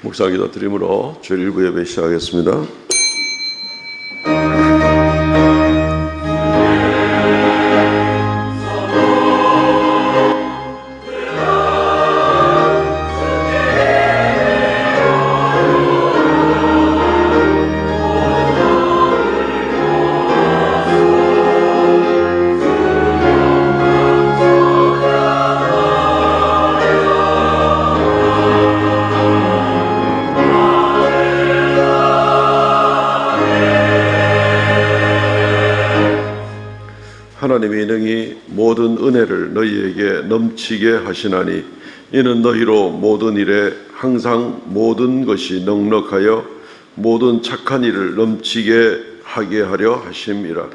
묵상기도 드림으로 주일 일부 예배 시작하겠습니다. 하나님이 능히 모든 은혜를 너희에게 넘치게 하시나니 이는 너희로 모든 일에 항상 모든 것이 넉넉하여 모든 착한 일을 넘치게 하게 하려 하심이라.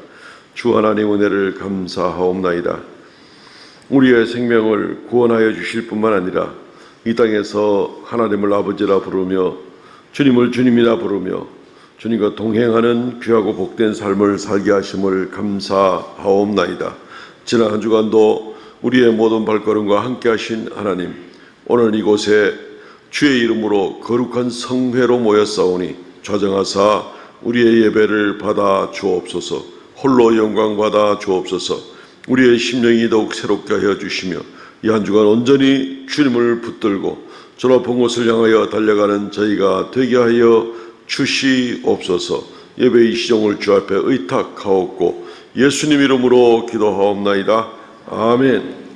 주 하나님 은혜를 감사하옵나이다. 우리의 생명을 구원하여 주실 뿐만 아니라 이 땅에서 하나님을 아버지라 부르며 주님을 주님이라 부르며 주님과 동행하는 귀하고 복된 삶을 살게 하심을 감사하옵나이다. 지난 한 주간도 우리의 모든 발걸음과 함께 하신 하나님, 오늘 이곳에 주의 이름으로 거룩한 성회로 모였사오니 좌정하사 우리의 예배를 받아 주옵소서. 홀로 영광 받아 주옵소서. 우리의 심령이 더욱 새롭게 하여 주시며 이 한 주간 온전히 주님을 붙들고 저 높은 곳을 향하여 달려가는 저희가 되게 하여 주시옵소서. 예배의 시종을 주 앞에 의탁하옵고 예수님 이름으로 기도하옵나이다. 아멘.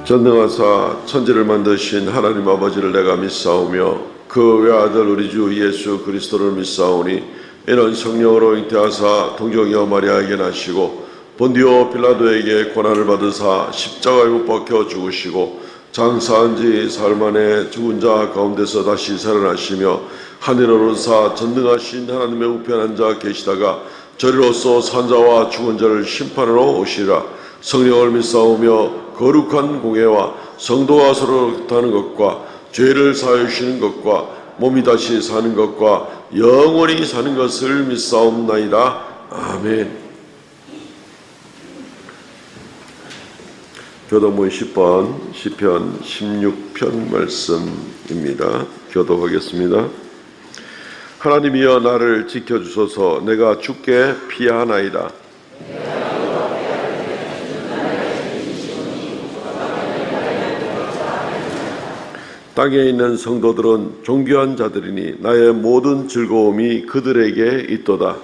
전능하사 천지를 만드신 하나님 아버지를 내가 믿사오며 그 외아들 우리 주 예수 그리스도를 믿사오니 이는 성령으로 잉태하사 동정이여 마리아에게 나시고 본디오 빌라도에게 고난을 받으사 십자가에 못 박혀 죽으시고 장사한 지 사흘 만에 죽은 자 가운데서 다시 살아나시며 하늘에 오르사 전능하신 하나님의 우편에 앉아 계시다가 저리로서 산자와 죽은 자를 심판하러 오시라. 성령을 믿사오며 거룩한 공예와 성도와 서로 다는 것과 죄를 사하여 주시는 것과 몸이 다시 사는 것과 영원히 사는 것을 믿사옵나이다. 아멘. 교독문 10번 시편 16편 말씀입니다. 교독하겠습니다. 하나님이여 나를 지켜주소서. 내가 주께 피하나이다. 땅에 있는 성도들은 존귀한 자들이니 나의 모든 즐거움이 그들에게 있도다.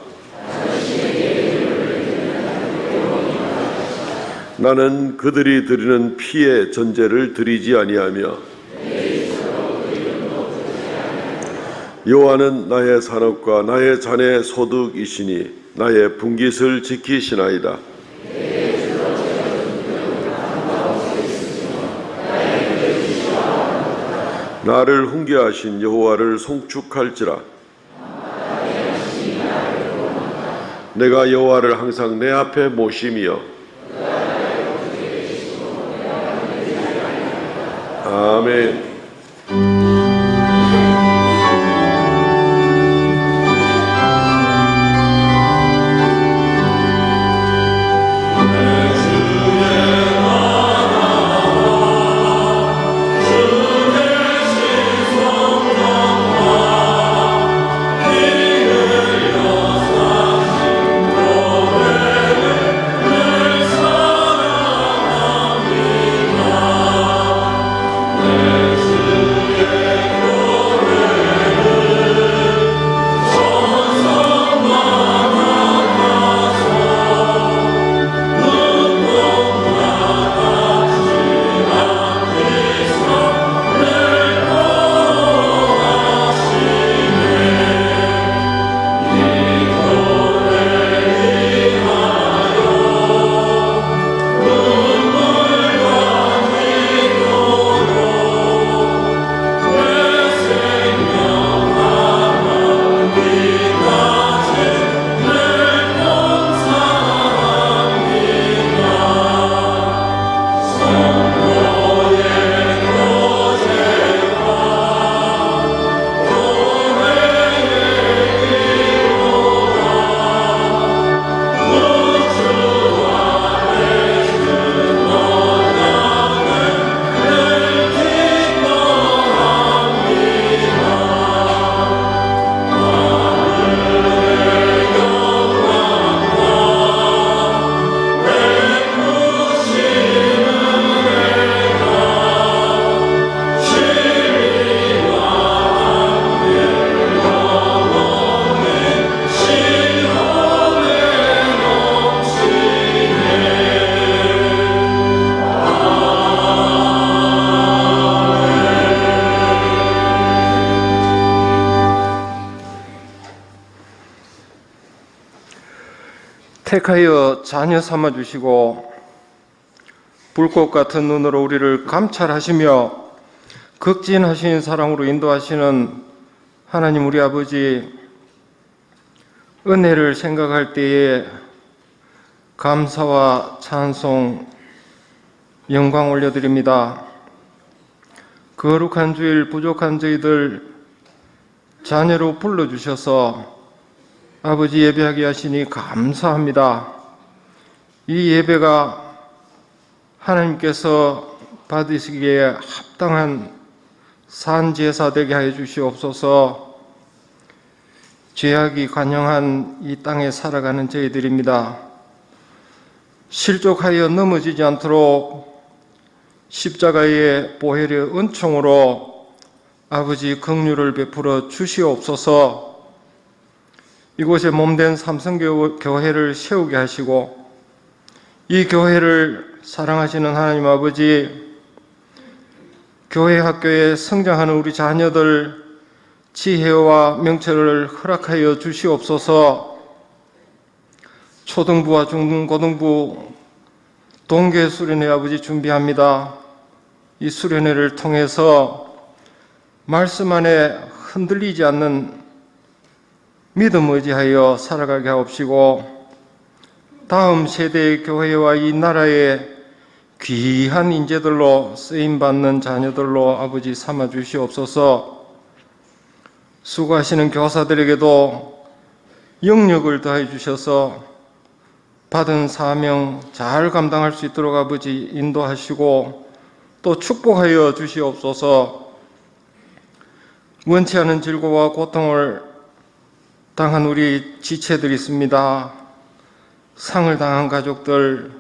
나는 그들이 드리는 피의 전제를 드리지 아니하며 여호와는 나의 산업과 나의 자네 소득이시니 나의 분깃을 지키시나이다. 나를 훈계하신 여호와를 송축할지라. 내가 여호와를 항상 내 앞에 모심이여. 아멘. 택하여 자녀 삼아주시고 불꽃 같은 눈으로 우리를 감찰하시며 극진하신 사랑으로 인도하시는 하나님 우리 아버지, 은혜를 생각할 때에 감사와 찬송, 영광 올려드립니다. 거룩한 주일 부족한 저희들 자녀로 불러주셔서 아버지 예배하게 하시니 감사합니다. 이 예배가 하나님께서 받으시기에 합당한 산제사 되게 하여 주시옵소서. 죄악이 관영한 이 땅에 살아가는 저희들입니다. 실족하여 넘어지지 않도록 십자가의 보혈의 은총으로 아버지 긍휼을 베풀어 주시옵소서. 이곳에 몸된 삼성교회를 세우게 하시고 이 교회를 사랑하시는 하나님 아버지, 교회 학교에 성장하는 우리 자녀들 지혜와 명철을 허락하여 주시옵소서. 초등부와 중고등부 동계 수련회 아버지 준비합니다. 이 수련회를 통해서 말씀 안에 흔들리지 않는 믿음 의지하여 살아가게 하옵시고, 다음 세대의 교회와 이 나라의 귀한 인재들로 쓰임받는 자녀들로 아버지 삼아 주시옵소서. 수고하시는 교사들에게도 영력을 더해 주셔서 받은 사명 잘 감당할 수 있도록 아버지 인도하시고 또 축복하여 주시옵소서. 원치 않은 질고와 고통을 당한 우리 지체들이 있습니다. 상을 당한 가족들,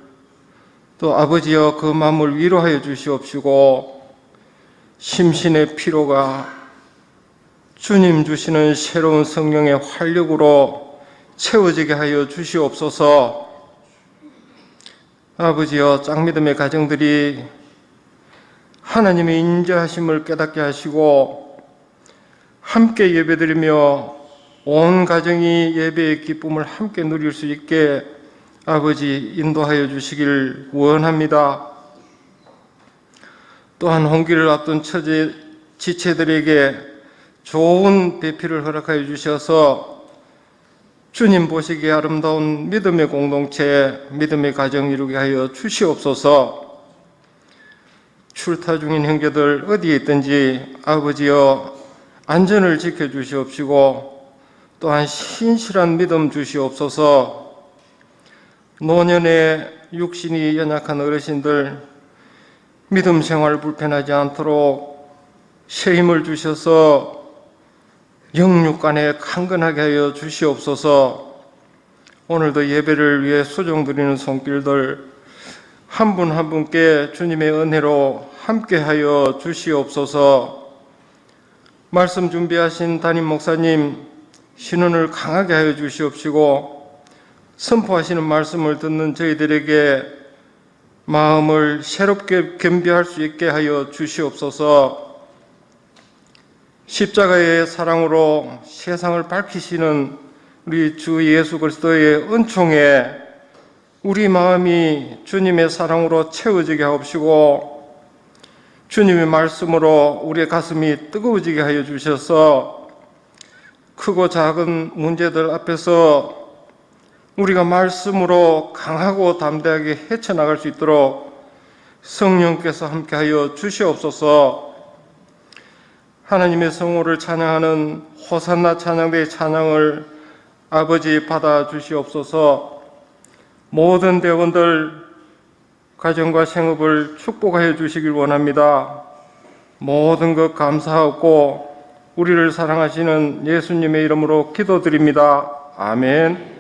또 아버지여 그 마음을 위로하여 주시옵시고, 심신의 피로가 주님 주시는 새로운 성령의 활력으로 채워지게 하여 주시옵소서. 아버지여, 짝믿음의 가정들이 하나님의 인자하심을 깨닫게 하시고 함께 예배드리며 온 가정이 예배의 기쁨을 함께 누릴 수 있게 아버지 인도하여 주시길 원합니다. 또한 홍기를 앞둔 처제 지체들에게 좋은 배필을 허락하여 주셔서 주님 보시기에 아름다운 믿음의 공동체, 믿음의 가정 이루게 하여 주시옵소서. 출타 중인 형제들 어디에 있든지 아버지여 안전을 지켜주시옵시고 또한 신실한 믿음 주시옵소서. 노년에 육신이 연약한 어르신들 믿음 생활 불편하지 않도록 새 힘을 주셔서 영육간에 강건하게 하여 주시옵소서. 오늘도 예배를 위해 수종드리는 손길들 한 분 한 분께 주님의 은혜로 함께하여 주시옵소서. 말씀 준비하신 담임 목사님 신원을 강하게 하여 주시옵시고 선포하시는 말씀을 듣는 저희들에게 마음을 새롭게 겸비할 수 있게 하여 주시옵소서. 십자가의 사랑으로 세상을 밝히시는 우리 주 예수 그리스도의 은총에 우리 마음이 주님의 사랑으로 채워지게 하옵시고 주님의 말씀으로 우리의 가슴이 뜨거워지게 하여 주셔서 크고 작은 문제들 앞에서 우리가 말씀으로 강하고 담대하게 헤쳐나갈 수 있도록 성령께서 함께하여 주시옵소서. 하나님의 성호를 찬양하는 호산나 찬양대의 찬양을 아버지 받아 주시옵소서. 모든 대원들 가정과 생업을 축복하여 주시길 원합니다. 모든 것 감사하고 우리를 사랑하시는 예수님의 이름으로 기도드립니다. 아멘.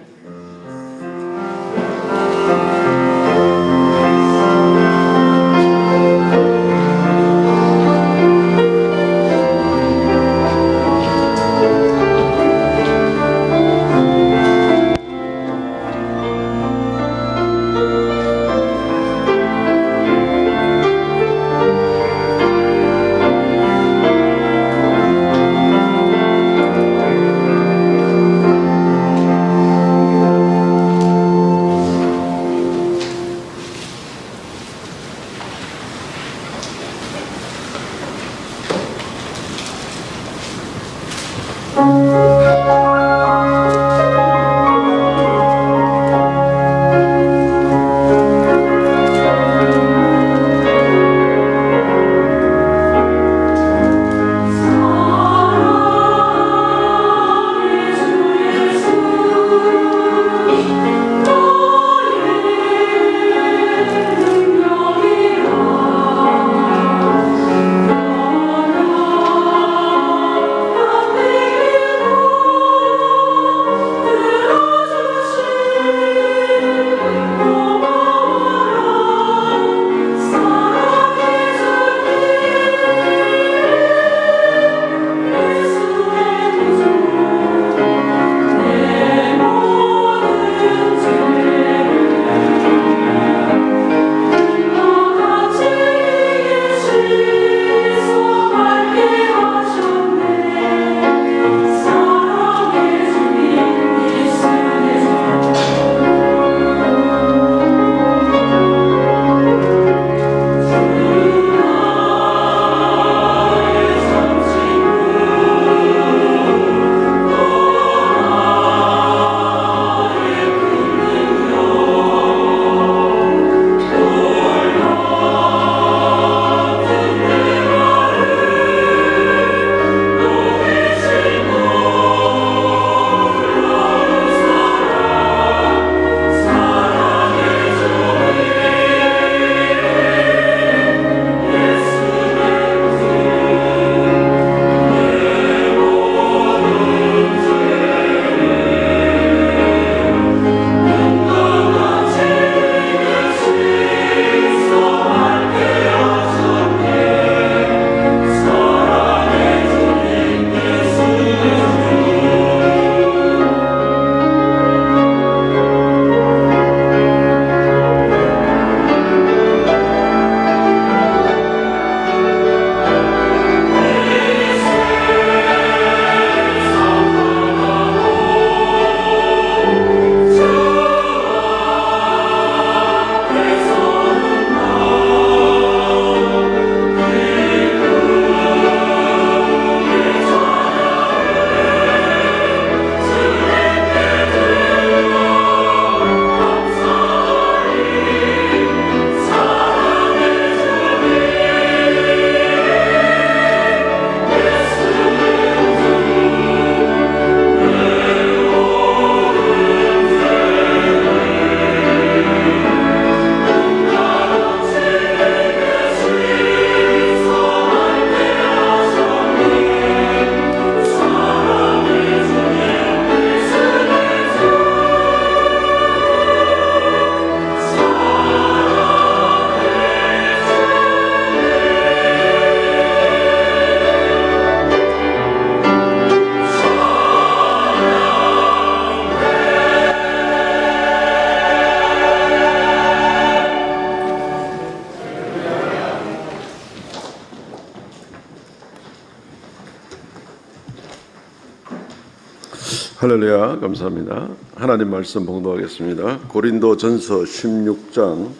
할렐루야, 감사합니다. 하나님 말씀 봉독하겠습니다. 고린도전서 16장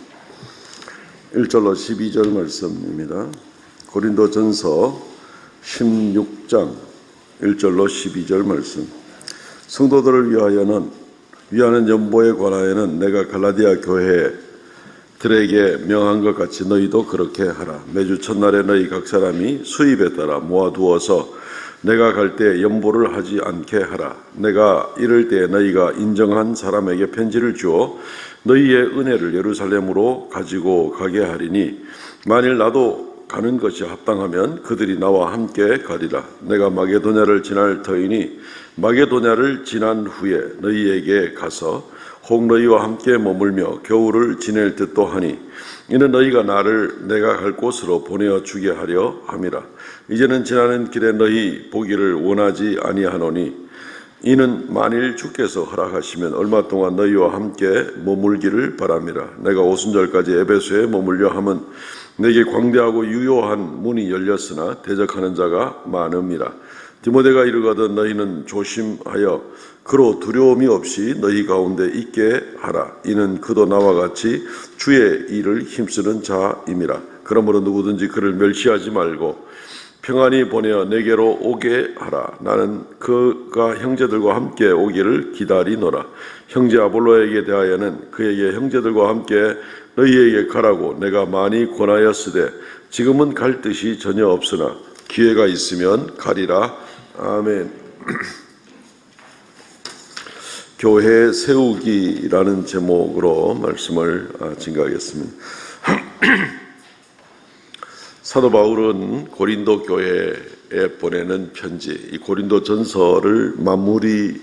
1절로 12절 말씀입니다. 고린도전서 16장 1절로 12절 말씀. 성도들을 위하는 연보에 관하여는 내가 갈라디아 교회들에게 명한 것 같이 너희도 그렇게 하라. 매주 첫날에 너희 각 사람이 수입에 따라 모아두어서 내가 갈 때 연보를 하지 않게 하라. 내가 이럴 때 너희가 인정한 사람에게 편지를 주어 너희의 은혜를 예루살렘으로 가지고 가게 하리니 만일 나도 가는 것이 합당하면 그들이 나와 함께 가리라. 내가 마게도냐를 지날 터이니 마게도냐를 지난 후에 너희에게 가서 혹 너희와 함께 머물며 겨울을 지낼 듯도 하니 이는 너희가 나를 내가 갈 곳으로 보내어 주게 하려 함이라. 이제는 지나는 길에 너희 보기를 원하지 아니하노니 이는 만일 주께서 허락하시면 얼마 동안 너희와 함께 머물기를 바람이라. 내가 오순절까지 에베소에 머물려 함은 내게 광대하고 유효한 문이 열렸으나 대적하는 자가 많음이라. 디모데가 이르거든 너희는 조심하여 그로 두려움이 없이 너희 가운데 있게 하라. 이는 그도 나와 같이 주의 일을 힘쓰는 자임이라. 그러므로 누구든지 그를 멸시하지 말고 평안히 보내어 내게로 오게 하라. 나는 그가 형제들과 함께 오기를 기다리노라. 형제 아볼로에게 대하여는 그에게 형제들과 함께 너희에게 가라고 내가 많이 권하였으되 지금은 갈 뜻이 전혀 없으나 기회가 있으면 가리라. 아멘. 교회 세우기라는 제목으로 말씀을 증거하겠습니다. 사도 바울은 고린도 교회에 보내는 편지, 이 고린도 전서를 마무리하면서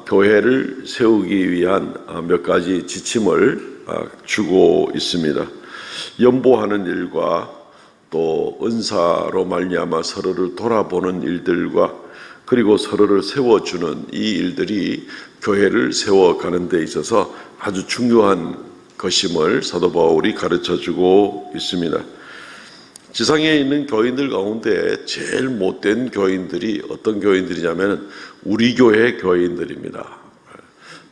교회를 세우기 위한 몇 가지 지침을 주고 있습니다. 연보하는 일과 또 은사로 말미암아 서로를 돌아보는 일들과 그리고 서로를 세워주는 이 일들이 교회를 세워가는 데 있어서 아주 중요한 것임을 사도 바울이 가르쳐주고 있습니다. 지상에 있는 교인들 가운데 제일 못된 교인들이 어떤 교인들이냐면 우리 교회 교인들입니다.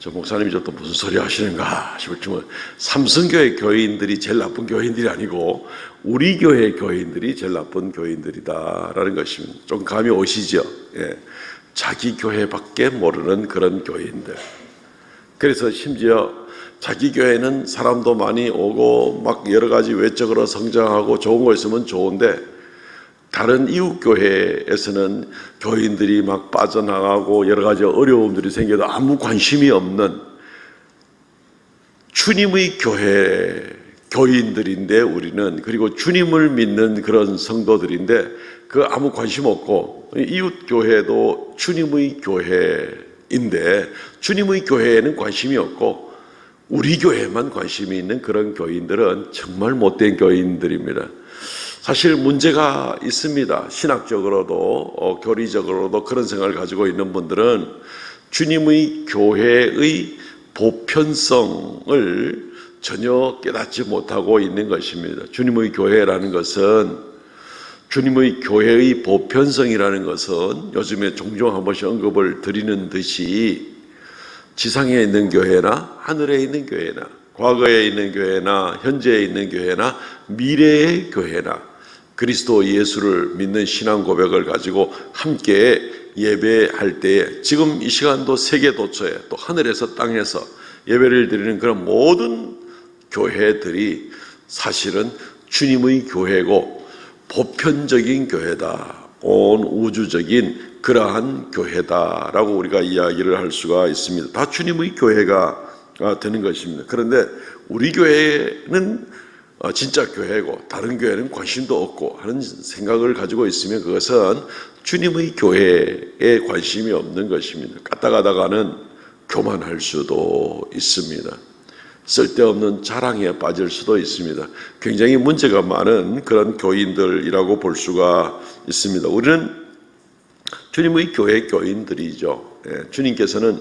저 목사님이 저 또 무슨 소리 하시는가 싶을 정도 삼성교회 교인들이 제일 나쁜 교인들이 아니고 우리 교회 교인들이 제일 나쁜 교인들이다라는 것입니다. 좀 감이 오시죠? 예. 자기 교회밖에 모르는 그런 교인들. 그래서 심지어 자기 교회는 사람도 많이 오고 막 여러 가지 외적으로 성장하고 좋은 거 있으면 좋은데 다른 이웃 교회에서는 교인들이 막 빠져나가고 여러 가지 어려움들이 생겨도 아무 관심이 없는 주님의 교회 교인들인데 우리는 그리고 주님을 믿는 그런 성도들인데 그 아무 관심 없고 이웃 교회도 주님의 교회인데 주님의 교회에는 관심이 없고 우리 교회만 관심이 있는 그런 교인들은 정말 못된 교인들입니다. 사실 문제가 있습니다. 신학적으로도 교리적으로도 그런 생각을 가지고 있는 분들은 주님의 교회의 보편성을 전혀 깨닫지 못하고 있는 것입니다. 주님의 교회라는 것은 주님의 교회의 보편성이라는 것은 요즘에 종종 한 번씩 언급을 드리는 듯이 지상에 있는 교회나 하늘에 있는 교회나 과거에 있는 교회나 현재에 있는 교회나 미래의 교회나 그리스도 예수를 믿는 신앙 고백을 가지고 함께 예배할 때에 지금 이 시간도 세계 도처에 또 하늘에서 땅에서 예배를 드리는 그런 모든 교회들이 사실은 주님의 교회고 보편적인 교회다. 온 우주적인 그러한 교회다라고 우리가 이야기를 할 수가 있습니다. 다 주님의 교회가 되는 것입니다. 그런데 우리 교회는 진짜 교회고 다른 교회는 관심도 없고 하는 생각을 가지고 있으면 그것은 주님의 교회에 관심이 없는 것입니다. 갔다 가다가는 교만할 수도 있습니다. 쓸데없는 자랑에 빠질 수도 있습니다. 굉장히 문제가 많은 그런 교인들이라고 볼 수가 있습니다. 우리는 주님의 교회 교인들이죠. 주님께서는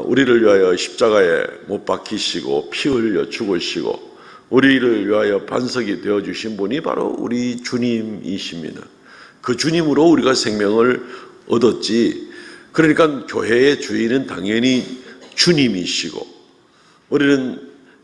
우리를 위하여 십자가에 못 박히시고 피 흘려 죽으시고 우리를 위하여 반석이 되어주신 분이 바로 우리 주님이십니다. 그 주님으로 우리가 생명을 얻었지. 그러니까 교회의 주인은 당연히 주님이시고 우리는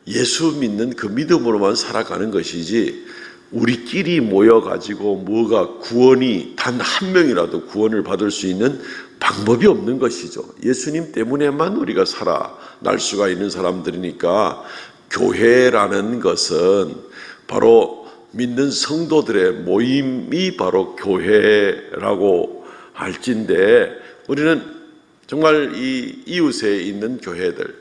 예수 믿는 그 믿음으로만 살아가는 것이지 우리끼리 모여가지고 뭐가 구원이 단 한 명이라도 구원을 받을 수 있는 방법이 없는 것이죠. 예수님 때문에만 우리가 살아날 수가 있는 사람들이니까 교회라는 것은 바로 믿는 성도들의 모임이 바로 교회라고 할진데 우리는 정말 이 이웃에 있는 교회들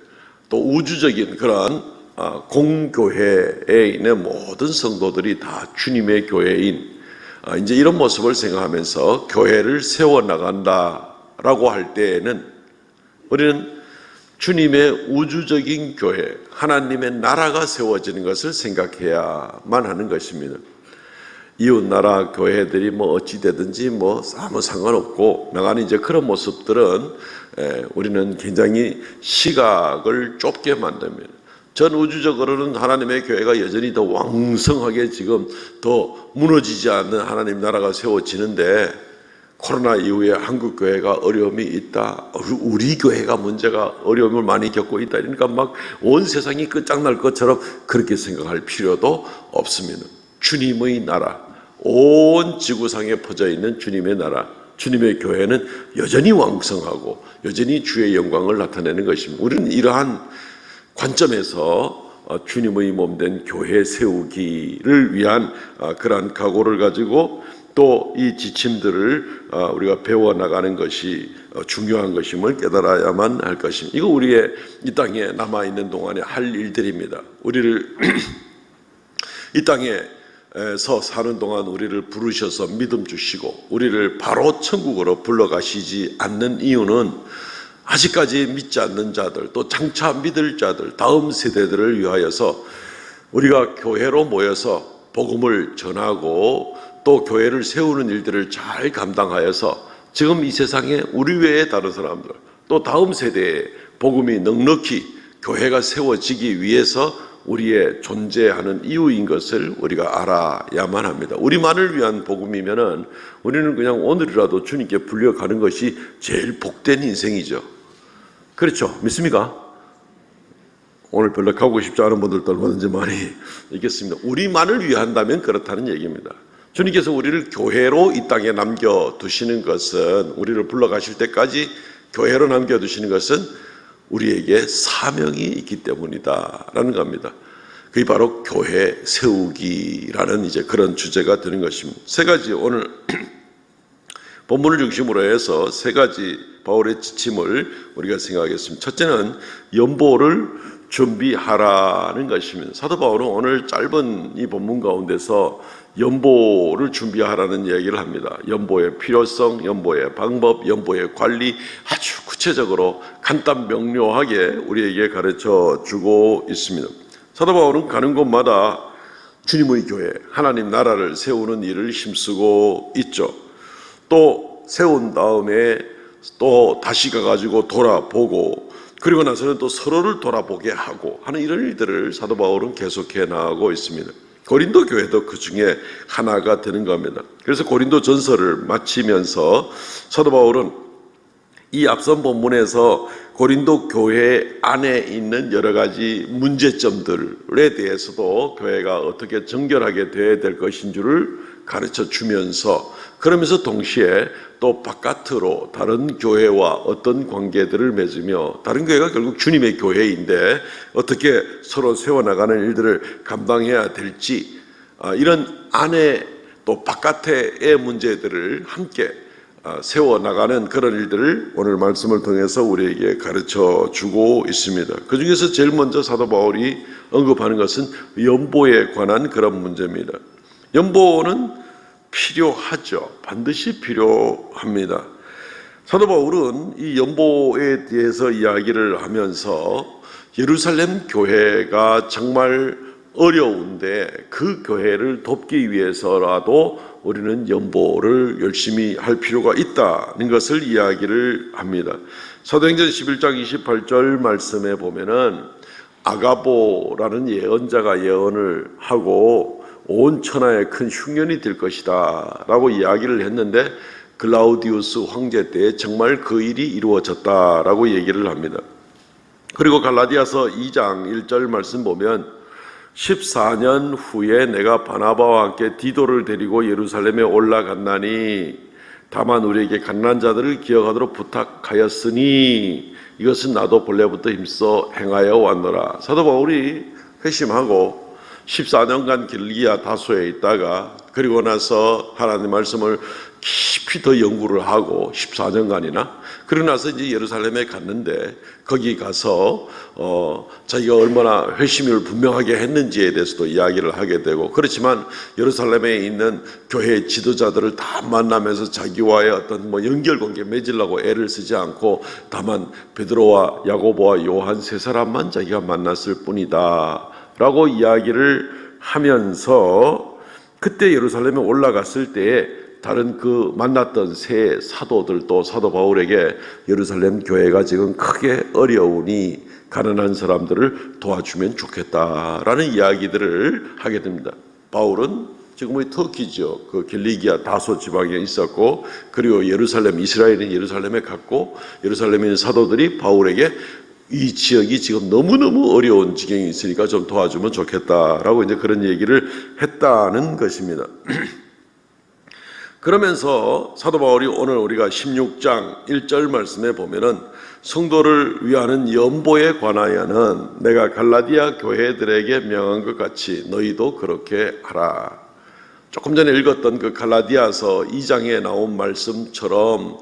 또 우주적인 그런 공교회에 있는 모든 성도들이 다 주님의 교회인 이제 이런 모습을 생각하면서 교회를 세워나간다라고 할 때에는 우리는 주님의 우주적인 교회, 하나님의 나라가 세워지는 것을 생각해야만 하는 것입니다. 이웃나라 교회들이 뭐 어찌되든지 뭐 아무 상관없고 나가는 이제 그런 모습들은 우리는 굉장히 시각을 좁게 만듭니다. 전 우주적으로는 하나님의 교회가 여전히 더 왕성하게 지금 더 무너지지 않는 하나님 나라가 세워지는데 코로나 이후에 한국 교회가 어려움이 있다. 우리 교회가 문제가 어려움을 많이 겪고 있다. 그러니까 막 온 세상이 끝장날 것처럼 그렇게 생각할 필요도 없습니다. 주님의 나라, 온 지구상에 퍼져 있는 주님의 나라, 주님의 교회는 여전히 왕성하고 여전히 주의 영광을 나타내는 것입니다. 우리는 이러한 관점에서 주님의 몸된 교회 세우기를 위한 그러한 각오를 가지고 또 이 지침들을 우리가 배워나가는 것이 중요한 것임을 깨달아야만 할 것입니다. 이거 우리의 이 땅에 남아있는 동안에 할 일들입니다. 우리를 이 땅에서 사는 동안 우리를 부르셔서 믿음 주시고 우리를 바로 천국으로 불러가시지 않는 이유는 아직까지 믿지 않는 자들 또 장차 믿을 자들 다음 세대들을 위하여서 우리가 교회로 모여서 복음을 전하고 또 교회를 세우는 일들을 잘 감당하여서 지금 이 세상에 우리 외에 다른 사람들 또 다음 세대에 복음이 넉넉히 교회가 세워지기 위해서 우리의 존재하는 이유인 것을 우리가 알아야만 합니다. 우리만을 위한 복음이면은 우리는 그냥 오늘이라도 주님께 불려가는 것이 제일 복된 인생이죠. 그렇죠? 믿습니까? 오늘 별로 가고 싶지 않은 분들도 얼마든지 많이 있겠습니다. 우리만을 위한다면 그렇다는 얘기입니다. 주님께서 우리를 교회로 이 땅에 남겨두시는 것은 우리를 불러가실 때까지 교회로 남겨두시는 것은 우리에게 사명이 있기 때문이다라는 겁니다. 그게 바로 교회 세우기라는 이제 그런 주제가 되는 것입니다. 세 가지 오늘 본문을 중심으로 해서 세 가지 바울의 지침을 우리가 생각하겠습니다. 첫째는 연보를 준비하라는 것입니다. 사도 바울은 오늘 짧은 이 본문 가운데서 연보를 준비하라는 얘기를 합니다. 연보의 필요성, 연보의 방법, 연보의 관리 아주 구체적으로 간단 명료하게 우리에게 가르쳐 주고 있습니다. 사도 바울은 가는 곳마다 주님의 교회, 하나님 나라를 세우는 일을 힘쓰고 있죠. 또 세운 다음에 또 다시 가가지고 돌아보고 그리고 나서는 또 서로를 돌아보게 하고 하는 이런 일들을 사도 바울은 계속해 나가고 있습니다. 고린도 교회도 그 중에 하나가 되는 겁니다. 그래서 고린도 전서를 마치면서 사도 바울은 이 앞선 본문에서 고린도 교회 안에 있는 여러 가지 문제점들에 대해서도 교회가 어떻게 정결하게 되어야 될 것인 줄을 가르쳐 주면서 그러면서 동시에 또 바깥으로 다른 교회와 어떤 관계들을 맺으며 다른 교회가 결국 주님의 교회인데 어떻게 서로 세워나가는 일들을 감당해야 될지 이런 안에 또 바깥의 문제들을 함께 세워나가는 그런 일들을 오늘 말씀을 통해서 우리에게 가르쳐 주고 있습니다. 그 중에서 제일 먼저 사도 바울이 언급하는 것은 연보에 관한 그런 문제입니다. 연보는 필요하죠. 반드시 필요합니다. 사도 바울은 이 연보에 대해서 이야기를 하면서 예루살렘 교회가 정말 어려운데 그 교회를 돕기 위해서라도 우리는 연보를 열심히 할 필요가 있다는 것을 이야기를 합니다. 사도행전 11장 28절 말씀에 보면은 아가보라는 예언자가 예언을 하고 온 천하에 큰 흉년이 될 것이다 라고 이야기를 했는데 글라우디우스 황제 때 정말 그 일이 이루어졌다라고 얘기를 합니다. 그리고 갈라디아서 2장 1절 말씀 보면 14년 후에 내가 바나바와 함께 디도를 데리고 예루살렘에 올라갔나니 다만 우리에게 가난한 자들을 기억하도록 부탁하였으니 이것은 나도 본래부터 힘써 행하여 왔노라. 사도 바울이 회심하고 14년간 길리기아 다소에 있다가 그리고 나서 하나님 말씀을 깊이 더 연구를 하고 14년간이나 그러고 나서 이제 예루살렘에 갔는데 거기 가서 자기가 얼마나 회심을 분명하게 했는지에 대해서도 이야기를 하게 되고 그렇지만 예루살렘에 있는 교회 지도자들을 다 만나면서 자기와의 어떤 연결관계 맺으려고 애를 쓰지 않고 다만 베드로와 야고보와 요한 세 사람만 자기가 만났을 뿐이다 라고 이야기를 하면서 그때 예루살렘에 올라갔을 때에 다른 그 만났던 세 사도들도 사도 바울에게 예루살렘 교회가 지금 크게 어려우니 가난한 사람들을 도와주면 좋겠다라는 이야기들을 하게 됩니다. 바울은 지금의 터키죠. 그 길리기아 다소 지방에 있었고 그리고 예루살렘 이스라엘인 예루살렘에 갔고 예루살렘에 있는 사도들이 바울에게 이 지역이 지금 너무너무 어려운 지경이 있으니까 좀 도와주면 좋겠다라고 이제 그런 얘기를 했다는 것입니다. 그러면서 사도 바울이 오늘 우리가 16장 1절 말씀에 보면은 성도를 위하는 연보에 관하여는 내가 갈라디아 교회들에게 명한 것 같이 너희도 그렇게 하라. 조금 전에 읽었던 그 갈라디아서 2장에 나온 말씀처럼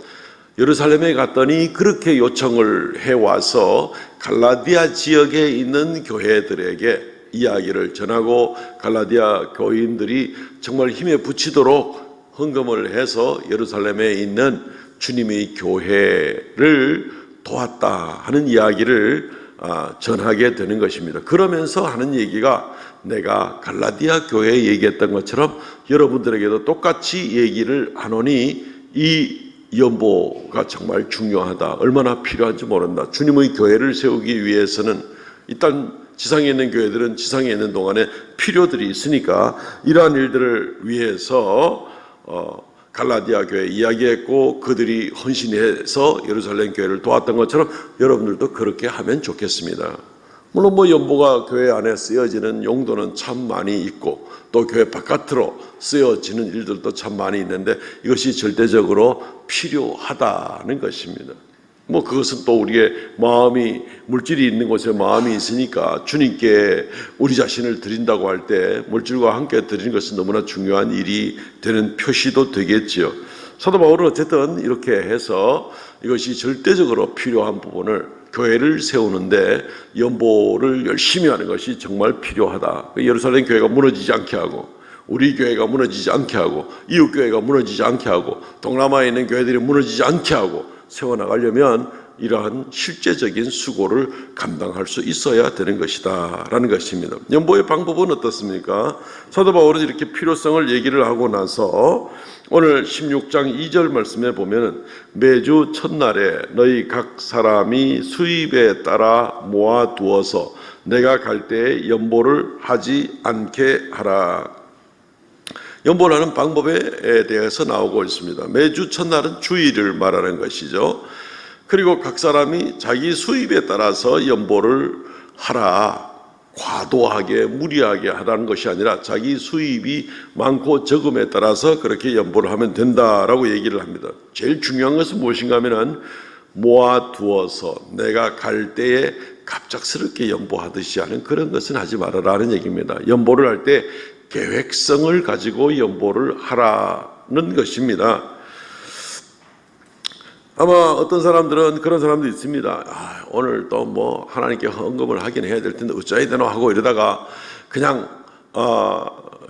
예루살렘에 갔더니 그렇게 요청을 해와서 갈라디아 지역에 있는 교회들에게 이야기를 전하고 갈라디아 교인들이 정말 힘에 부치도록 헌금을 해서 예루살렘에 있는 주님의 교회를 도왔다 하는 이야기를 전하게 되는 것입니다. 그러면서 하는 얘기가 내가 갈라디아 교회에 얘기했던 것처럼 여러분들에게도 똑같이 얘기를 하노니 이 연보가 정말 중요하다. 얼마나 필요한지 모른다. 주님의 교회를 세우기 위해서는 일단 지상에 있는 교회들은 지상에 있는 동안에 필요들이 있으니까 이러한 일들을 위해서 갈라디아 교회 이야기했고 그들이 헌신해서 예루살렘 교회를 도왔던 것처럼 여러분들도 그렇게 하면 좋겠습니다. 물론 연보가 교회 안에 쓰여지는 용도는 참 많이 있고 또 교회 바깥으로 쓰여지는 일들도 참 많이 있는데 이것이 절대적으로 필요하다는 것입니다. 그것은 또 우리의 마음이 물질이 있는 곳에 마음이 있으니까 주님께 우리 자신을 드린다고 할 때 물질과 함께 드리는 것은 너무나 중요한 일이 되는 표시도 되겠지요. 사도 바울은 어쨌든 이렇게 해서 이것이 절대적으로 필요한 부분을 교회를 세우는데 연보를 열심히 하는 것이 정말 필요하다. 예루살렘 교회가 무너지지 않게 하고 우리 교회가 무너지지 않게 하고 이웃 교회가 무너지지 않게 하고 동남아에 있는 교회들이 무너지지 않게 하고 세워나가려면 이러한 실제적인 수고를 감당할 수 있어야 되는 것이다 라는 것입니다. 연보의 방법은 어떻습니까? 사도 바울은 이렇게 필요성을 얘기를 하고 나서 오늘 16장 2절 말씀에 보면 매주 첫날에 너희 각 사람이 수입에 따라 모아두어서 내가 갈 때에 연보를 하지 않게 하라. 연보를 하는 방법에 대해서 나오고 있습니다. 매주 첫날은 주일을 말하는 것이죠. 그리고 각 사람이 자기 수입에 따라서 연보를 하라. 과도하게 무리하게 하라는 것이 아니라 자기 수입이 많고 적음에 따라서 그렇게 연보를 하면 된다라고 얘기를 합니다. 제일 중요한 것은 무엇인가 하면은 모아두어서 내가 갈 때에 갑작스럽게 연보하듯이 하는 그런 것은 하지 말아라는 얘기입니다. 연보를 할 때 계획성을 가지고 연보를 하라는 것입니다. 아마 어떤 사람들은 그런 사람도 있습니다. 오늘 또 하나님께 헌금을 하긴 해야 될 텐데 어찌해야 되나 하고 이러다가 그냥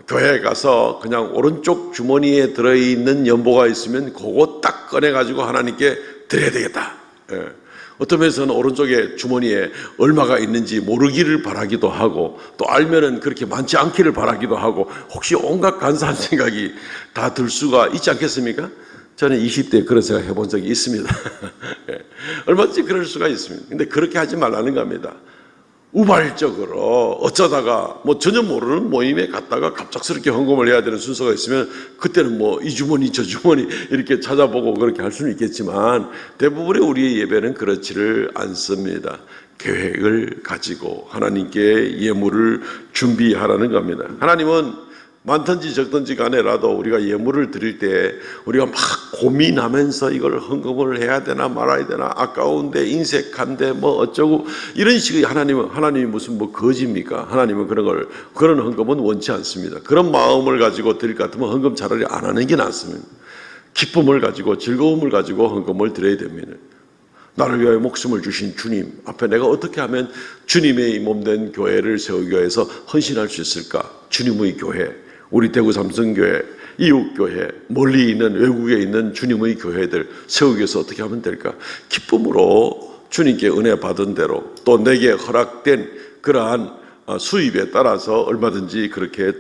교회에 가서 그냥 오른쪽 주머니에 들어있는 연보가 있으면 그거 딱 꺼내가지고 하나님께 드려야 되겠다. 어떤 면에서는 오른쪽에 주머니에 얼마가 있는지 모르기를 바라기도 하고 또 알면은 그렇게 많지 않기를 바라기도 하고 혹시 온갖 간사한 생각이 다 들 수가 있지 않겠습니까? 저는 20대에 그런 생각 해본 적이 있습니다. 얼마든지 그럴 수가 있습니다. 근데 그렇게 하지 말라는 겁니다. 우발적으로 어쩌다가 뭐 전혀 모르는 모임에 갔다가 갑작스럽게 헌금을 해야 되는 순서가 있으면 그때는 뭐 이 주머니 저 주머니 이렇게 찾아보고 그렇게 할 수는 있겠지만 대부분의 우리의 예배는 그렇지를 않습니다. 계획을 가지고 하나님께 예물을 준비하라는 겁니다. 하나님은 많든지 적든지 간에라도 우리가 예물을 드릴 때 우리가 막 고민하면서 이걸 헌금을 해야 되나 말아야 되나 아까운데 인색한데 뭐 어쩌고 이런 식의 하나님이 무슨 뭐 거지입니까? 하나님은 그런 헌금은 원치 않습니다. 그런 마음을 가지고 드릴 것 같으면 헌금 차라리 안 하는 게 낫습니다. 기쁨을 가지고 즐거움을 가지고 헌금을 드려야 됩니다. 나를 위하여 목숨을 주신 주님 앞에 내가 어떻게 하면 주님의 몸된 교회를 세우기 위해서 헌신할 수 있을까? 주님의 교회, 우리 대구 삼성교회, 이웃교회, 멀리 있는 외국에 있는 주님의 교회들 세우기 위해서 어떻게 하면 될까? 기쁨으로 주님께 은혜 받은 대로 또 내게 허락된 그러한 수입에 따라서 얼마든지 그렇게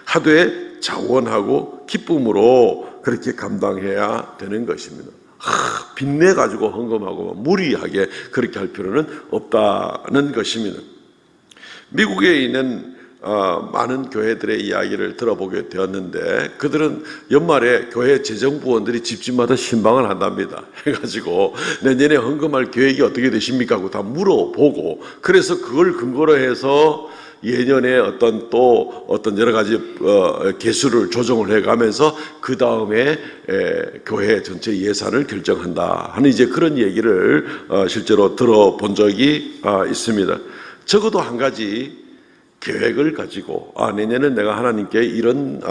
하되 자원하고 기쁨으로 그렇게 감당해야 되는 것입니다. 빚내가지고 헌금하고 무리하게 그렇게 할 필요는 없다는 것입니다. 미국에 있는 많은 교회들의 이야기를 들어보게 되었는데 그들은 연말에 교회 재정부원들이 집집마다 신방을 한답니다. 해가지고 내년에 헌금할 계획이 어떻게 되십니까? 하고 다 물어보고 그래서 그걸 근거로 해서 예년에 어떤 여러 가지 개수를 조정을 해가면서 그 다음에 교회 전체 예산을 결정한다 하는 이제 그런 얘기를 실제로 들어본 적이 있습니다. 적어도 한 가지 계획을 가지고 내년엔 내가 하나님께 이런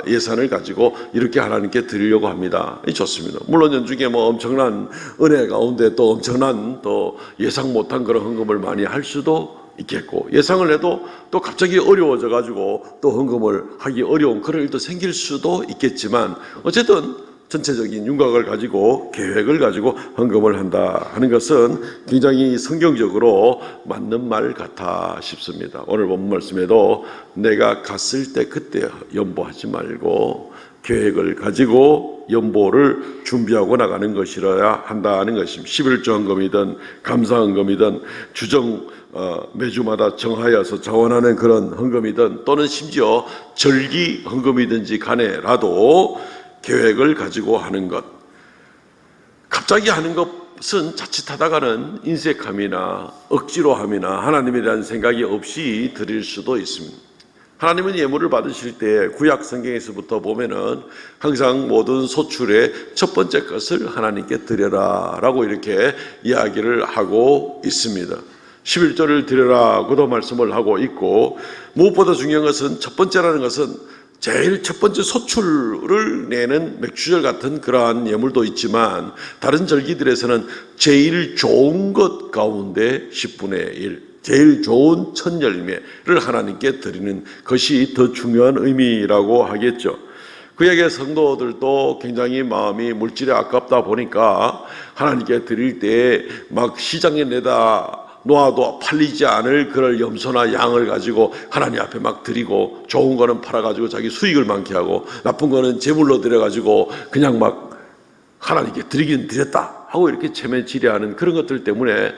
예산을 가지고 이렇게 하나님께 드리려고 합니다. 좋습니다. 물론 연중에 뭐 엄청난 은혜 가운데 또 엄청난 또 예상 못한 그런 헌금을 많이 할 수도 있겠고 예상을 해도 또 갑자기 어려워져 가지고 또 헌금을 하기 어려운 그런 일도 생길 수도 있겠지만 어쨌든 전체적인 윤곽을 가지고 계획을 가지고 헌금을 한다 하는 것은 굉장히 성경적으로 맞는 말 같아 싶습니다. 오늘 본 말씀에도 내가 갔을 때 그때 연보하지 말고 계획을 가지고 연보를 준비하고 나가는 것이라야 한다는 것입니다. 11조 헌금이든 감사 헌금이든 주정 매주마다 정하여서 자원하는 그런 헌금이든 또는 심지어 절기 헌금이든지 간에라도 계획을 가지고 하는 것, 갑자기 하는 것은 자칫하다가는 인색함이나 억지로 함이나 하나님에 대한 생각이 없이 드릴 수도 있습니다. 하나님은 예물을 받으실 때 구약 성경에서부터 보면은 항상 모든 소출의 첫 번째 것을 하나님께 드려라 라고 이렇게 이야기를 하고 있습니다. 11조를 드려라고도 말씀을 하고 있고 무엇보다 중요한 것은 첫 번째라는 것은 제일 첫 번째 소출을 내는 맥주절 같은 그러한 예물도 있지만 다른 절기들에서는 제일 좋은 것 가운데 10분의 1 제일 좋은 첫 열매를 하나님께 드리는 것이 더 중요한 의미라고 하겠죠. 그에게 성도들도 굉장히 마음이 물질에 아깝다 보니까 하나님께 드릴 때 막 시장에 내다 놓아도 팔리지 않을 그런 염소나 양을 가지고 하나님 앞에 막 드리고 좋은 거는 팔아가지고 자기 수익을 많게 하고 나쁜 거는 제물로 드려가지고 그냥 막 하나님께 드리긴 드렸다 하고 이렇게 체면질의하는 그런 것들 때문에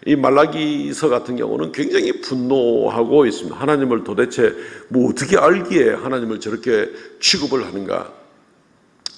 이 말라기서 같은 경우는 굉장히 분노하고 있습니다. 하나님을 도대체 뭐 어떻게 알기에 하나님을 저렇게 취급을 하는가.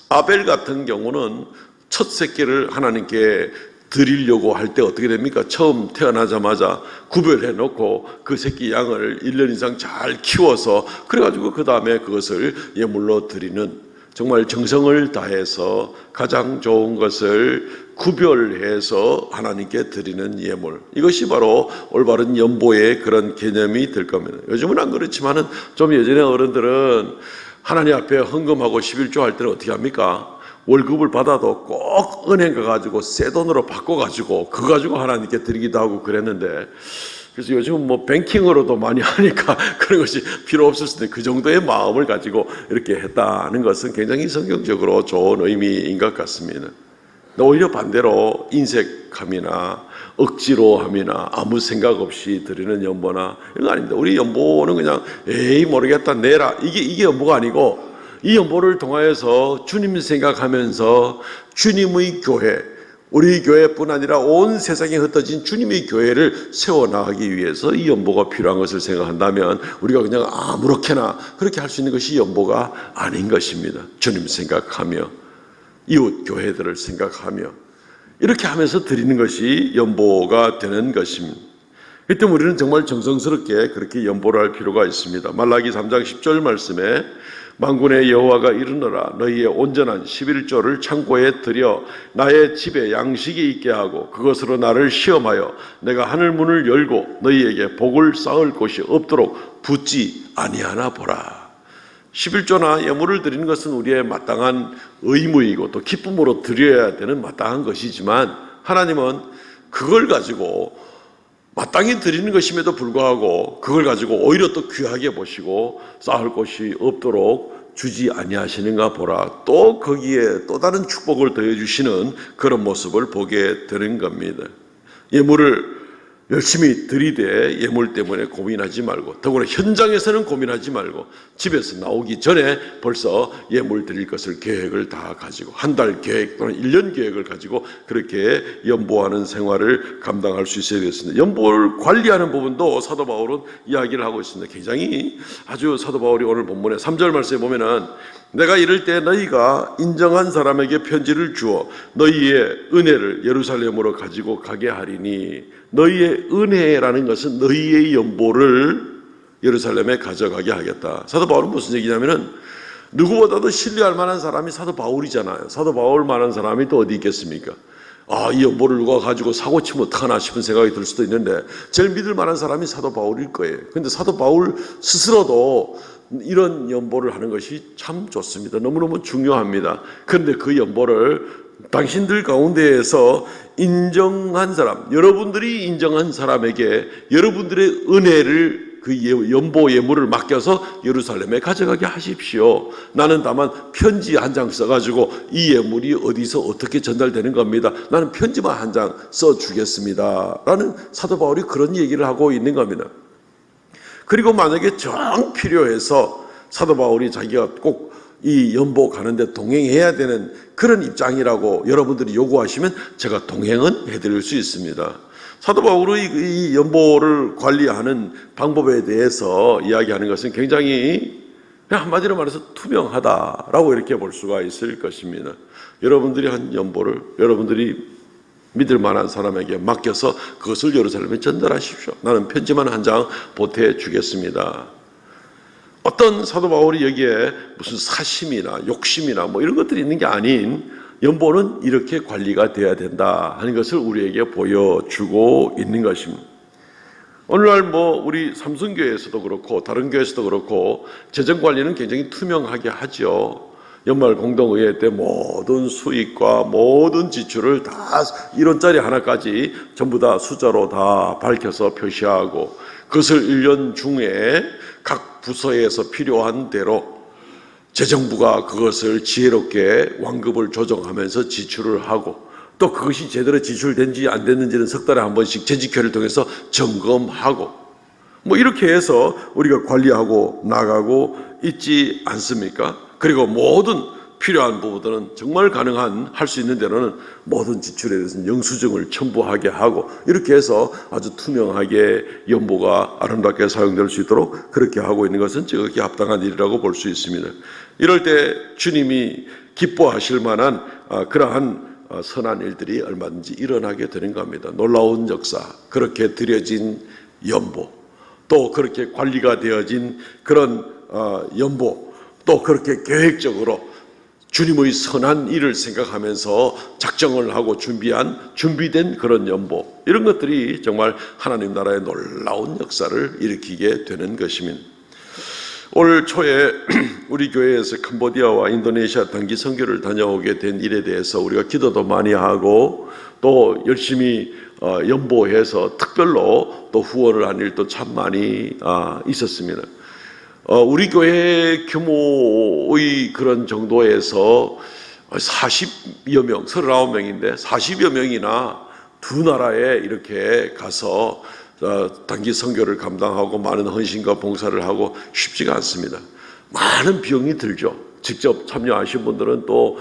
아벨 같은 경우는 첫 새끼를 하나님께 드리려고 할 때 어떻게 됩니까? 처음 태어나자마자 구별해 놓고 그 새끼 양을 1년 이상 잘 키워서 그래가지고 그 다음에 그것을 예물로 드리는 정말 정성을 다해서 가장 좋은 것을 구별해서 하나님께 드리는 예물, 이것이 바로 올바른 연보의 그런 개념이 될 겁니다. 요즘은 안 그렇지만은 좀 예전에 어른들은 하나님 앞에 헌금하고 11조 할 때는 어떻게 합니까? 월급을 받아도 꼭 은행 가가지고 새 돈으로 바꿔가지고 그거 가지고 하나님께 드리기도 하고 그랬는데, 그래서 요즘은 뭐 뱅킹으로도 많이 하니까 그런 것이 필요 없을 때 그 정도의 마음을 가지고 이렇게 했다는 것은 굉장히 성경적으로 좋은 의미인 것 같습니다. 오히려 반대로 인색함이나 억지로함이나 아무 생각 없이 드리는 연보나 이런 거 아닙니다. 우리 연보는 그냥 에이 모르겠다 내라, 이게 연보가 아니고 이 연보를 통하여서 주님 생각하면서 주님의 교회, 우리 교회뿐 아니라 온 세상에 흩어진 주님의 교회를 세워나가기 위해서 이 연보가 필요한 것을 생각한다면 우리가 그냥 아무렇게나 그렇게 할 수 있는 것이 연보가 아닌 것입니다. 주님 생각하며 이웃 교회들을 생각하며 이렇게 하면서 드리는 것이 연보가 되는 것입니다. 그 때문에 우리는 정말 정성스럽게 그렇게 연보를 할 필요가 있습니다. 말라기 3장 10절 말씀에 만군의 여호와가 이르노라 너희의 온전한 11조를 창고에 들여 나의 집에 양식이 있게 하고 그것으로 나를 시험하여 내가 하늘 문을 열고 너희에게 복을 쌓을 곳이 없도록 붙지 아니하나 보라. 11조나 예물을 드리는 것은 우리의 마땅한 의무이고 또 기쁨으로 드려야 되는 마땅한 것이지만 하나님은 그걸 가지고 마땅히 드리는 것임에도 불구하고 그걸 가지고 오히려 또 귀하게 보시고 쌓을 곳이 없도록 주지 아니하시는가 보라. 또 거기에 또 다른 축복을 더해 주시는 그런 모습을 보게 되는 겁니다. 예물을 열심히 들이대 예물 때문에 고민하지 말고 더구나 현장에서는 고민하지 말고 집에서 나오기 전에 벌써 예물 드릴 것을 계획을 다 가지고 한 달 계획 또는 1년 계획을 가지고 그렇게 연보하는 생활을 감당할 수 있어야 되겠습니다. 연보를 관리하는 부분도 사도 바울은 이야기를 하고 있습니다. 굉장히 아주 사도 바울이 오늘 본문에 3절 말씀에 보면은 내가 이럴 때 너희가 인정한 사람에게 편지를 주어 너희의 은혜를 예루살렘으로 가지고 가게 하리니 너희의 은혜라는 것은 너희의 연보를 예루살렘에 가져가게 하겠다. 사도 바울은 무슨 얘기냐면은 누구보다도 신뢰할 만한 사람이 사도 바울이잖아요. 사도 바울만한 사람이 또 어디 있겠습니까? 이 연보를 누가 가지고 사고 치면 어떡하나 싶은 생각이 들 수도 있는데 제일 믿을 만한 사람이 사도 바울일 거예요. 그런데 사도 바울 스스로도 이런 연보를 하는 것이 참 좋습니다. 너무너무 중요합니다. 그런데 그 연보를 당신들 가운데에서 인정한 사람, 여러분들이 인정한 사람에게 여러분들의 은혜를 그 연보 예물을 맡겨서 예루살렘에 가져가게 하십시오. 나는 다만 편지 한 장 써가지고 이 예물이 어디서 어떻게 전달되는 겁니다. 나는 편지만 한 장 써주겠습니다. 라는 사도 바울이 그런 얘기를 하고 있는 겁니다. 그리고 만약에 정 필요해서 사도 바울이 자기가 꼭 이 연보 가는데 동행해야 되는 그런 입장이라고 여러분들이 요구하시면 제가 동행은 해드릴 수 있습니다. 사도 바울의 이 연보를 관리하는 방법에 대해서 이야기하는 것은 굉장히 그냥 한마디로 말해서 투명하다라고 이렇게 볼 수가 있을 것입니다. 여러분들이 한 연보를 여러분들이 믿을 만한 사람에게 맡겨서 그것을 예루살렘에 전달하십시오. 나는 편지만 한 장 보태주겠습니다. 어떤 사도 바울이 여기에 무슨 사심이나 욕심이나 뭐 이런 것들이 있는 게 아닌 연보는 이렇게 관리가 돼야 된다 하는 것을 우리에게 보여주고 있는 것입니다. 오늘날 우리 삼성교회에서도 그렇고 다른 교회에서도 그렇고 재정관리는 굉장히 투명하게 하죠. 연말 공동의회 때 모든 수익과 모든 지출을 다 1원짜리 하나까지 전부 다 숫자로 다 밝혀서 표시하고 그것을 1년 중에 각 부서에서 필요한 대로 재정부가 그것을 지혜롭게 완급을 조정하면서 지출을 하고 또 그것이 제대로 지출된지 안 됐는지는 석 달에 한 번씩 재직회를 통해서 점검하고 이렇게 해서 우리가 관리하고 나가고 있지 않습니까? 그리고 모든 필요한 부분들은 정말 가능한 할 수 있는 대로는 모든 지출에 대해서는 영수증을 첨부하게 하고 이렇게 해서 아주 투명하게 연보가 아름답게 사용될 수 있도록 그렇게 하고 있는 것은 지극히 합당한 일이라고 볼 수 있습니다. 이럴 때 주님이 기뻐하실 만한 그러한 선한 일들이 얼마든지 일어나게 되는 겁니다. 놀라운 역사, 그렇게 드려진 연보, 또 그렇게 관리가 되어진 그런 연보, 또 그렇게 계획적으로 주님의 선한 일을 생각하면서 작정을 하고 준비된 그런 연보, 이런 것들이 정말 하나님 나라의 놀라운 역사를 일으키게 되는 것입니다. 올 초에 우리 교회에서 캄보디아와 인도네시아 단기 선교를 다녀오게 된 일에 대해서 우리가 기도도 많이 하고 또 열심히 연보해서 특별로 또 후원을 한 일도 참 많이 있었습니다. 우리 교회 규모의 그런 정도에서 40여 명, 39명인데 40여 명이나 두 나라에 이렇게 가서 단기 선교를 감당하고 많은 헌신과 봉사를 하고 쉽지가 않습니다. 많은 비용이 들죠. 직접 참여하신 분들은 또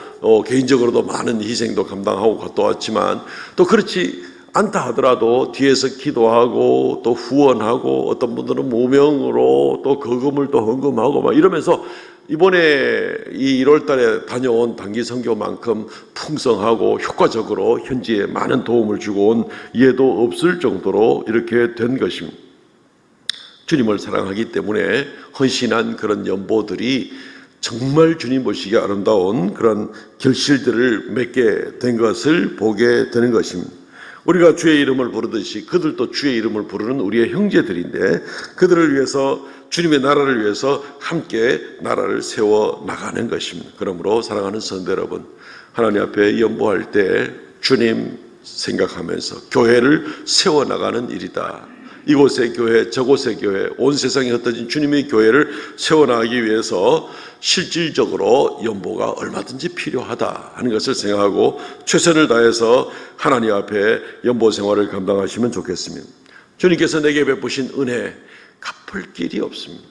개인적으로도 많은 희생도 감당하고 갔다 왔지만, 또 그렇지 않다 하더라도 뒤에서 기도하고 또 후원하고, 어떤 분들은 무명으로 또 거금을 또 헌금하고 막 이러면서 이번에 이 1월 달에 다녀온 단기 선교만큼 풍성하고 효과적으로 현지에 많은 도움을 주고 온 예도 없을 정도로 이렇게 된 것입니다. 주님을 사랑하기 때문에 헌신한 그런 연보들이 정말 주님 보시기에 아름다운 그런 결실들을 맺게 된 것을 보게 되는 것입니다. 우리가 주의 이름을 부르듯이 그들도 주의 이름을 부르는 우리의 형제들인데, 그들을 위해서, 주님의 나라를 위해서 함께 나라를 세워 나가는 것입니다. 그러므로 사랑하는 성도 여러분, 하나님 앞에 연보할 때 주님 생각하면서 교회를 세워 나가는 일이다. 이곳의 교회, 저곳의 교회, 온 세상에 흩어진 주님의 교회를 세워나가기 위해서 실질적으로 연보가 얼마든지 필요하다 하는 것을 생각하고 최선을 다해서 하나님 앞에 연보 생활을 감당하시면 좋겠습니다. 주님께서 내게 베푸신 은혜 갚을 길이 없습니다.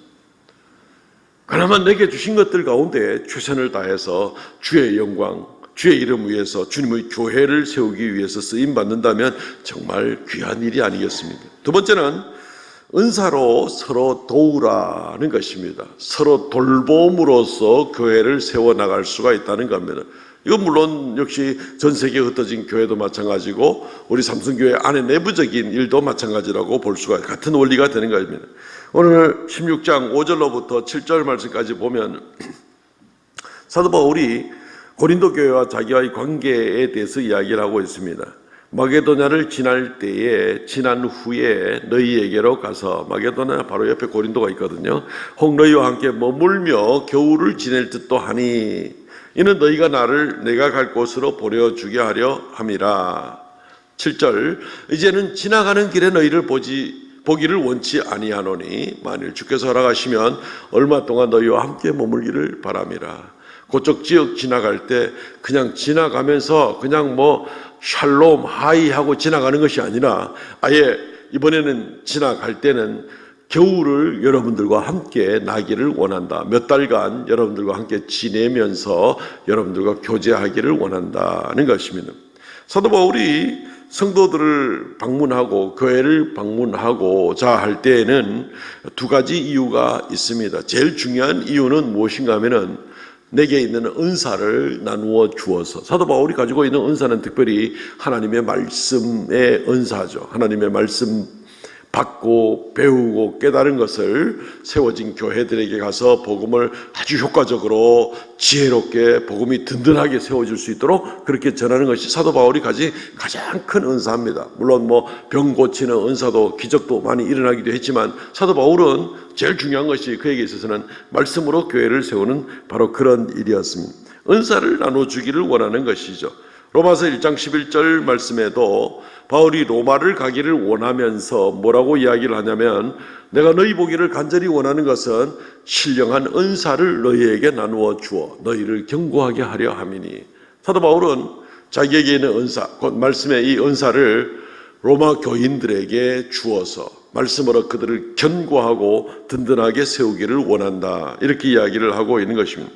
그나마 내게 주신 것들 가운데 최선을 다해서 주의 영광, 주의 이름 위해서 주님의 교회를 세우기 위해서 쓰임받는다면 정말 귀한 일이 아니겠습니까? 두 번째는 은사로 서로 도우라는 것입니다. 서로 돌봄으로써 교회를 세워나갈 수가 있다는 겁니다. 이건 물론 역시 전 세계에 흩어진 교회도 마찬가지고 우리 삼성교회 안에 내부적인 일도 마찬가지라고 볼 수가, 같은 원리가 되는 것입니다. 오늘 16장 5절로부터 7절 말씀까지 보면 사도 바울이 고린도 교회와 자기와의 관계에 대해서 이야기를 하고 있습니다. 마게도냐를 지난 후에 너희에게로 가서, 마게도냐 바로 옆에 고린도가 있거든요. 혹 너희와 함께 머물며 겨울을 지낼 듯도 하니 이는 너희가 나를 내가 갈 곳으로 보내주게 하려 함이라. 7절, 이제는 지나가는 길에 너희를 보기를 원치 아니하노니 만일 주께서 허락하시면 얼마 동안 너희와 함께 머물기를 바람이라. 그쪽 지역 지나갈 때 그냥 지나가면서 그냥 뭐 샬롬 하이 하고 지나가는 것이 아니라, 아예 이번에는 지나갈 때는 겨울을 여러분들과 함께 나기를 원한다. 몇 달간 여러분들과 함께 지내면서 여러분들과 교제하기를 원한다는 것입니다. 사도 바울이 성도들을 방문하고 교회를 방문하고자 할 때에는 두 가지 이유가 있습니다. 제일 중요한 이유는 무엇인가 하면은 내게 있는 은사를 나누어 주어서, 사도 바울이 가지고 있는 은사는 특별히 하나님의 말씀의 은사죠. 하나님의 말씀 받고 배우고 깨달은 것을 세워진 교회들에게 가서 복음을 아주 효과적으로 지혜롭게 복음이 든든하게 세워질 수 있도록 그렇게 전하는 것이 사도 바울이 가진 가장 큰 은사입니다. 물론 뭐 병 고치는 은사도 기적도 많이 일어나기도 했지만 사도 바울은 제일 중요한 것이 그에게 있어서는 말씀으로 교회를 세우는 바로 그런 일이었습니다. 은사를 나눠주기를 원하는 것이죠. 로마서 1장 11절 말씀에도 바울이 로마를 가기를 원하면서 뭐라고 이야기를 하냐면, 내가 너희 보기를 간절히 원하는 것은 신령한 은사를 너희에게 나누어 주어 너희를 견고하게 하려 함이니. 사도 바울은 자기에게 있는 은사, 곧 말씀의 이 은사를 로마 교인들에게 주어서 말씀으로 그들을 견고하고 든든하게 세우기를 원한다, 이렇게 이야기를 하고 있는 것입니다.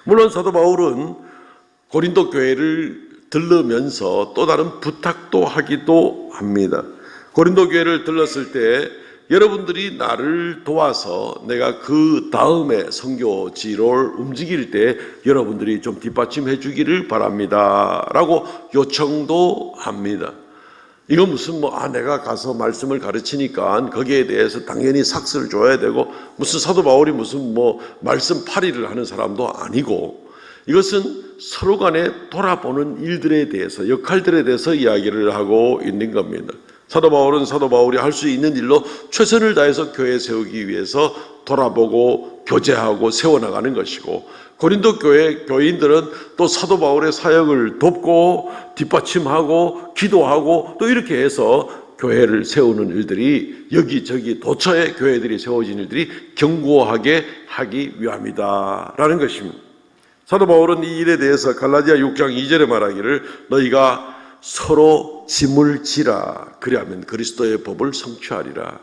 물론 사도 바울은 고린도 교회를 들르면서 또 다른 부탁도 하기도 합니다. 고린도 교회를 들렀을 때 여러분들이 나를 도와서 내가 그 다음에 선교지를 움직일 때 여러분들이 좀 뒷받침해 주기를 바랍니다 라고 요청도 합니다. 이건 무슨 내가 가서 말씀을 가르치니까 거기에 대해서 당연히 삭스를 줘야 되고, 무슨 사도 바울이 무슨 말씀 파리를 하는 사람도 아니고, 이것은 서로 간에 돌아보는 일들에 대해서, 역할들에 대해서 이야기를 하고 있는 겁니다. 사도 바울은 사도 바울이 할 수 있는 일로 최선을 다해서 교회 세우기 위해서 돌아보고 교제하고 세워나가는 것이고, 고린도 교회 교인들은 또 사도 바울의 사역을 돕고 뒷받침하고 기도하고 또 이렇게 해서 교회를 세우는 일들이, 여기저기 도처에 교회들이 세워진 일들이 견고하게 하기 위함이다 라는 것입니다. 사도 바울은 이 일에 대해서 갈라디아 6장 2절에 말하기를 너희가 서로 짐을 지라, 그리하면 그리스도의 법을 성취하리라.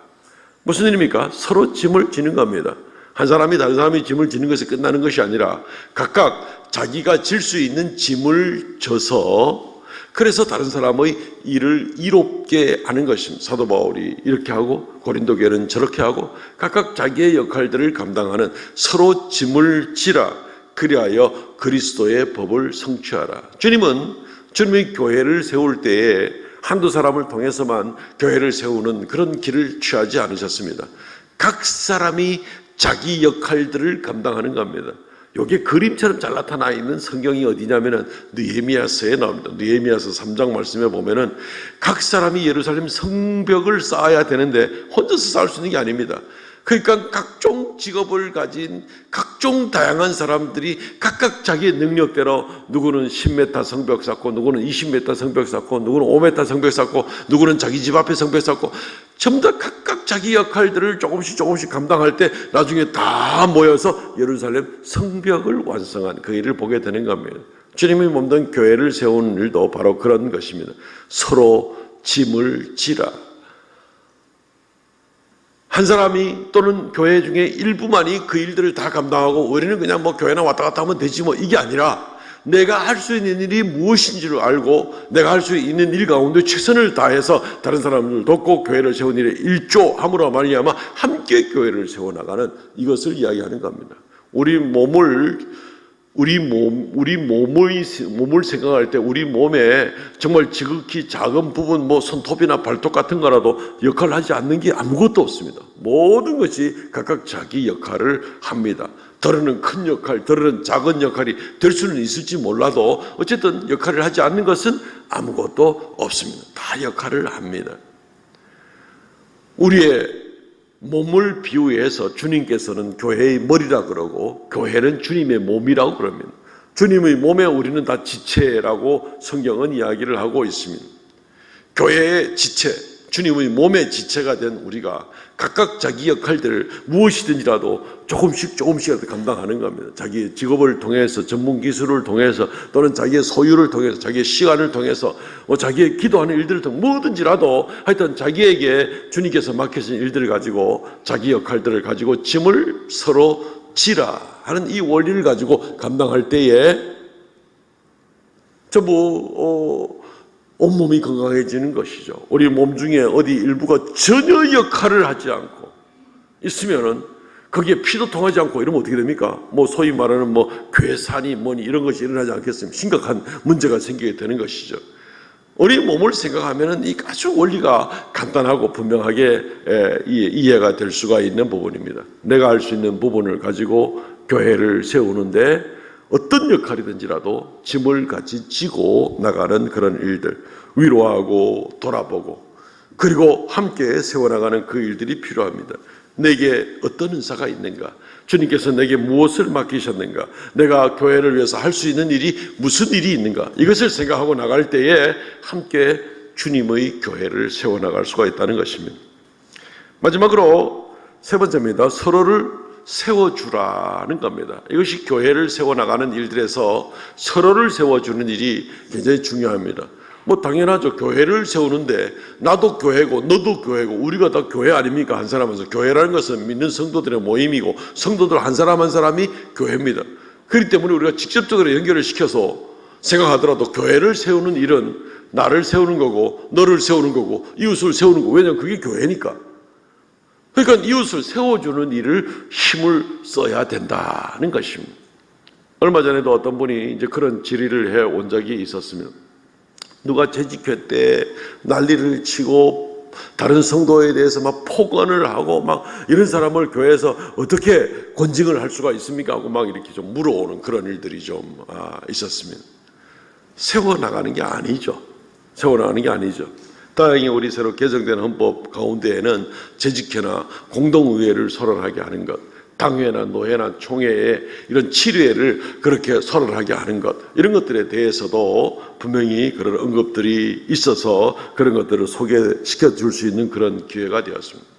무슨 일입니까? 서로 짐을 지는 겁니다. 한 사람이 다른 사람이 짐을 지는 것에 끝나는 것이 아니라 각각 자기가 질 수 있는 짐을 져서 그래서 다른 사람의 일을 이롭게 하는 것입니다. 사도 바울이 이렇게 하고 고린도 교회는 저렇게 하고 각각 자기의 역할들을 감당하는 서로 짐을 지라 그리하여 그리스도의 법을 성취하라. 주님은 주님의 교회를 세울 때에 한두 사람을 통해서만 교회를 세우는 그런 길을 취하지 않으셨습니다. 각 사람이 자기 역할들을 감당하는 겁니다. 이게 그림처럼 잘 나타나 있는 성경이 어디냐면은 느헤미야서에 나옵니다. 느헤미야서 3장 말씀에 보면은 각 사람이 예루살렘 성벽을 쌓아야 되는데 혼자서 쌓을 수 있는 게 아닙니다. 그러니까 각종 직업을 가진 각종 다양한 사람들이 각각 자기의 능력대로 누구는 10m 성벽 쌓고 누구는 20m 성벽 쌓고 누구는 5m 성벽 쌓고 누구는 자기 집 앞에 성벽 쌓고 전부 다 각각 자기 역할들을 조금씩 감당할 때 나중에 다 모여서 예루살렘 성벽을 완성한 그 일을 보게 되는 겁니다. 주님이 몸된 교회를 세우는 일도 바로 그런 것입니다. 서로 짐을 지라. 한 사람이 또는 교회 중에 일부만이 그 일들을 다 감당하고 우리는 그냥 뭐 교회나 왔다 갔다 하면 되지 뭐 이게 아니라 내가 할 수 있는 일이 무엇인지를 알고 내가 할 수 있는 일 가운데 최선을 다해서 다른 사람을 돕고 교회를 세운 일에 일조함으로 말미암아 함께 교회를 세워나가는 이것을 이야기하는 겁니다. 우리 몸을 생각할 때 우리 몸에 정말 지극히 작은 부분 뭐 손톱이나 발톱 같은 거라도 역할을 하지 않는 게 아무것도 없습니다. 모든 것이 각각 자기 역할을 합니다. 더러는 큰 역할, 더러는 작은 역할이 될 수는 있을지 몰라도 어쨌든 역할을 하지 않는 것은 아무것도 없습니다. 다 역할을 합니다. 우리의 몸을 비유해서 주님께서는 교회의 머리라 그러고 교회는 주님의 몸이라고 그럽니다. 주님의 몸에 우리는 다 지체라고 성경은 이야기를 하고 있습니다. 교회의 지체, 주님의 몸의 지체가 된 우리가 각각 자기 역할들을 무엇이든지라도 조금씩 감당하는 겁니다. 자기의 직업을 통해서 전문 기술을 통해서 또는 자기의 소유를 통해서 자기의 시간을 통해서 자기의 기도하는 일들을 통해 뭐든지라도 하여튼 자기에게 주님께서 맡기신 일들을 가지고 자기 역할들을 가지고 짐을 서로 지라 하는 이 원리를 가지고 감당할 때에 전부 온몸이 건강해지는 것이죠. 우리 몸 중에 어디 일부가 전혀 역할을 하지 않고 있으면은 거기에 피도 통하지 않고 이러면 어떻게 됩니까? 뭐 소위 말하는 뭐 괴산이 뭐니 이런 것이 일어나지 않겠습니까? 심각한 문제가 생기게 되는 것이죠. 우리 몸을 생각하면은 이 아주 원리가 간단하고 분명하게 이해가 될 수가 있는 부분입니다. 내가 할 수 있는 부분을 가지고 교회를 세우는데 어떤 역할이든지라도 짐을 같이 지고 나가는 그런 일들, 위로하고 돌아보고 그리고 함께 세워나가는 그 일들이 필요합니다. 내게 어떤 은사가 있는가? 주님께서 내게 무엇을 맡기셨는가? 내가 교회를 위해서 할 수 있는 일이 무슨 일이 있는가? 이것을 생각하고 나갈 때에 함께 주님의 교회를 세워나갈 수가 있다는 것입니다. 마지막으로 세 번째입니다. 서로를 세워주라는 겁니다. 이것이 교회를 세워나가는 일들에서 서로를 세워주는 일이 굉장히 중요합니다. 뭐 당연하죠. 교회를 세우는데 나도 교회고 너도 교회고 우리가 다 교회 아닙니까? 한 사람에서 교회라는 것은 믿는 성도들의 모임이고 성도들 한 사람 한 사람이 교회입니다. 그렇기 때문에 우리가 직접적으로 연결을 시켜서 생각하더라도 교회를 세우는 일은 나를 세우는 거고 너를 세우는 거고 이웃을 세우는 거고 왜냐하면 그게 교회니까. 그러니까 이웃을 세워주는 일을 힘을 써야 된다는 것입니다. 얼마 전에도 어떤 분이 이제 그런 질의를 해 온 적이 있었습니다. 누가 재직회 때 난리를 치고 다른 성도에 대해서 막 폭언을 하고 막 이런 사람을 교회에서 어떻게 권징을 할 수가 있습니까? 하고 막 이렇게 좀 물어오는 그런 일들이 좀 있었습니다. 세워나가는 게 아니죠. 세워나가는 게 아니죠. 다행히 우리 새로 개정된 헌법 가운데에는 재직회나 공동의회를 선언하게 하는 것, 당회나 노회나 총회에 이런 치례를 그렇게 선언하게 하는 것, 이런 것들에 대해서도 분명히 그런 언급들이 있어서 그런 것들을 소개시켜 줄 수 있는 그런 기회가 되었습니다.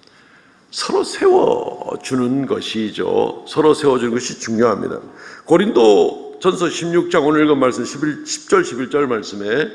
서로 세워주는 것이죠. 서로 세워주는 것이 중요합니다. 고린도 전서 16장 오늘 읽은 말씀 10절 11절 말씀에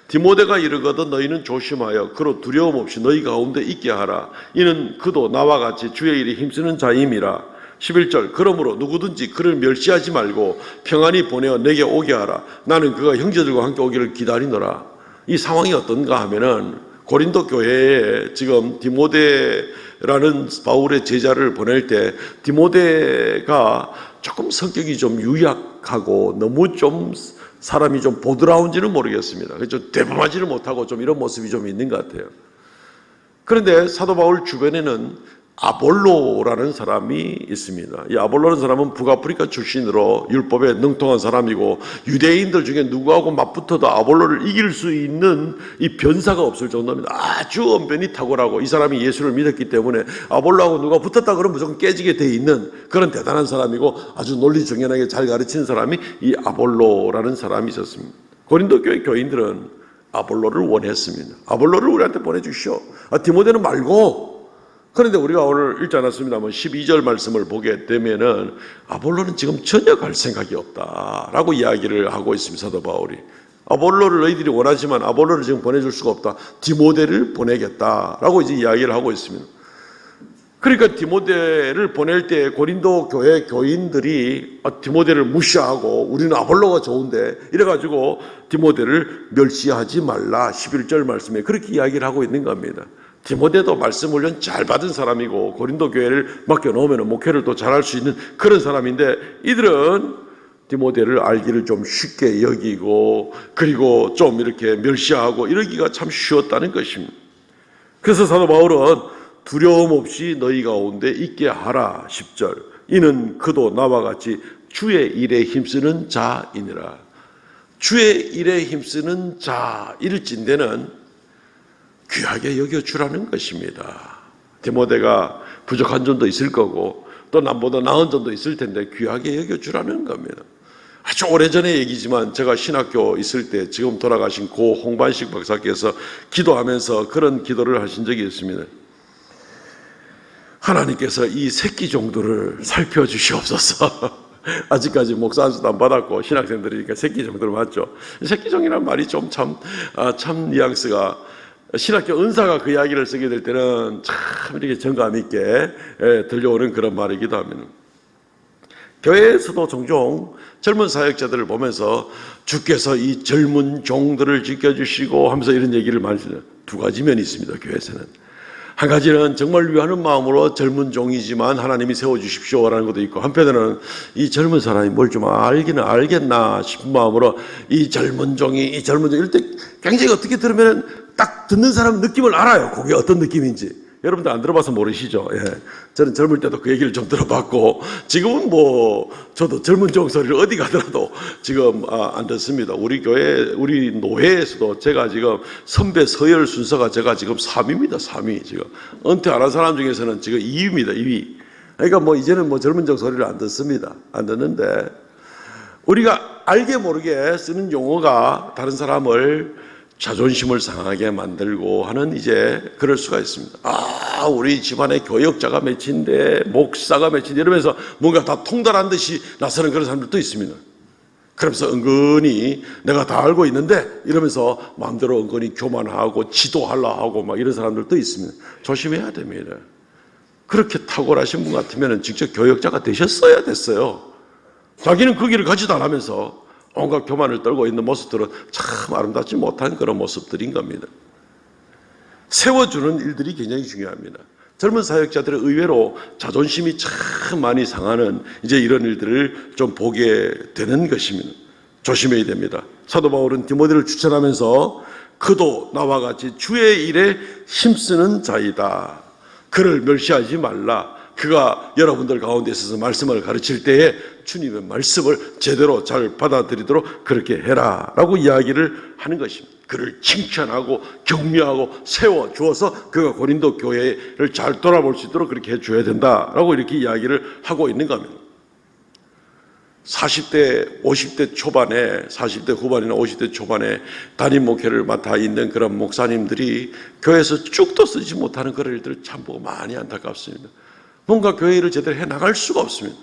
디모데가 이르거든 너희는 조심하여 그로 두려움 없이 너희 가운데 있게 하라. 이는 그도 나와 같이 주의 일에 힘쓰는 자임이라. 11절 그러므로 누구든지 그를 멸시하지 말고 평안히 보내어 내게 오게 하라. 나는 그가 형제들과 함께 오기를 기다리노라. 이 상황이 어떤가 하면은 고린도 교회에 지금 디모데라는 바울의 제자를 보낼 때 디모데가 조금 성격이 좀 유약하고 너무 좀 사람이 좀 보드라운지는 모르겠습니다. 좀 대범하지는 못하고 좀 이런 모습이 좀 있는 것 같아요. 그런데 사도 바울 주변에는 아볼로라는 사람이 있습니다. 이 아볼로라는 사람은 북아프리카 출신으로 율법에 능통한 사람이고 유대인들 중에 누구하고 맞붙어도 아볼로를 이길 수 있는 이 변사가 없을 정도입니다. 아주 언변이 탁월하고 이 사람이 예수를 믿었기 때문에 아볼로하고 누가 붙었다 그러면 무조건 깨지게 돼 있는 그런 대단한 사람이고 아주 논리정연하게 잘 가르치는 사람이 이 아볼로라는 사람이 있었습니다. 고린도 교회 교인들은 아볼로를 원했습니다. 아볼로를 우리한테 보내주시오. 디모데는 말고. 그런데 우리가 오늘 읽지 않았습니다만 12절 말씀을 보게 되면은 아볼로는 지금 전혀 갈 생각이 없다라고 이야기를 하고 있습니다. 사도 바울이. 아볼로를 너희들이 원하지만 아볼로를 지금 보내줄 수가 없다. 디모데를 보내겠다라고 이제 이야기를 하고 있습니다. 그러니까 디모데를 보낼 때 고린도 교회 교인들이 디모데를 무시하고 우리는 아볼로가 좋은데 이래가지고 디모데를 멸시하지 말라 11절 말씀에 그렇게 이야기를 하고 있는 겁니다. 디모데도 말씀 훈련 잘 받은 사람이고 고린도 교회를 맡겨놓으면 목회를 또 잘할 수 있는 그런 사람인데 이들은 디모데를 알기를 좀 쉽게 여기고 그리고 좀 이렇게 멸시하고 이러기가 참 쉬웠다는 것입니다. 그래서 사도 바울은 두려움 없이 너희 가운데 있게 하라 10절 이는 그도 나와 같이 주의 일에 힘쓰는 자이니라. 주의 일에 힘쓰는 자일진대는 귀하게 여겨주라는 것입니다. 디모데가 부족한 점도 있을 거고 또 남보다 나은 점도 있을 텐데 귀하게 여겨주라는 겁니다. 아주 오래전의 얘기지만 제가 신학교 있을 때 지금 돌아가신 고 홍반식 박사께서 기도하면서 그런 기도를 하신 적이 있습니다. 하나님께서 이 새끼 종들을 살펴주시옵소서. 아직까지 목사 안수도 안 받았고 신학생들이니까 새끼 종들 맞죠? 새끼 종이란 말이 좀 참 뉘앙스가 신학교 은사가 그 이야기를 쓰게 될 때는 참 이렇게 정감 있게 들려오는 그런 말이기도 합니다. 교회에서도 종종 젊은 사역자들을 보면서 주께서 이 젊은 종들을 지켜주시고 하면서 이런 얘기를 많이 해요. 두 가지 면이 있습니다. 교회에서는. 한 가지는 정말 위하는 마음으로 젊은 종이지만 하나님이 세워주십시오라는 것도 있고 한편으로는 이 젊은 사람이 뭘 좀 알기는 알겠나 싶은 마음으로 이 젊은 종이 이럴 때 굉장히 어떻게 들으면 딱 듣는 사람 느낌을 알아요. 그게 어떤 느낌인지. 여러분들 안 들어봐서 모르시죠? 예. 저는 젊을 때도 그 얘기를 좀 들어봤고 지금은 뭐 저도 젊은 종 소리를 어디 가더라도 지금 안 듣습니다. 우리 교회 우리 노회에서도 제가 지금 선배 서열 순서가 제가 지금 3위입니다. 3위 지금 은퇴 안 한 사람 중에서는 지금 2위입니다. 2위. 그러니까 뭐 이제는 뭐 젊은 종 소리를 안 듣습니다. 안 듣는데 우리가 알게 모르게 쓰는 용어가 다른 사람을 자존심을 상하게 만들고 하는 이제 그럴 수가 있습니다. 우리 집안에 교역자가 몇인데 목사가 몇인데 이러면서 뭔가 다 통달한 듯이 나서는 그런 사람들도 있습니다. 그러면서 은근히 내가 다 알고 있는데 이러면서 마음대로 은근히 교만하고 지도하려 하고 막 이런 사람들도 있습니다. 조심해야 됩니다. 그렇게 탁월하신 분 같으면 직접 교역자가 되셨어야 됐어요. 자기는 그 길을 가지도 않으면서 온갖 교만을 떨고 있는 모습들은 참 아름답지 못한 그런 모습들인 겁니다. 세워주는 일들이 굉장히 중요합니다. 젊은 사역자들은 의외로 자존심이 참 많이 상하는 이제 이런 일들을 좀 보게 되는 것입니다. 조심해야 됩니다. 사도 바울은 디모데를 추천하면서 그도 나와 같이 주의 일에 힘쓰는 자이다. 그를 멸시하지 말라. 그가 여러분들 가운데 있어서 말씀을 가르칠 때에 주님의 말씀을 제대로 잘 받아들이도록 그렇게 해라 라고 이야기를 하는 것입니다. 그를 칭찬하고 격려하고 세워주어서 그가 고린도 교회를 잘 돌아볼 수 있도록 그렇게 해줘야 된다라고 이렇게 이야기를 하고 있는 겁니다. 40대, 50대 초반에 40대 후반이나 50대 초반에 담임 목회를 맡아 있는 그런 목사님들이 교회에서 쭉도 쓰지 못하는 그런 일들을 참 보고 많이 안타깝습니다. 뭔가 교회 일을 제대로 해나갈 수가 없습니다.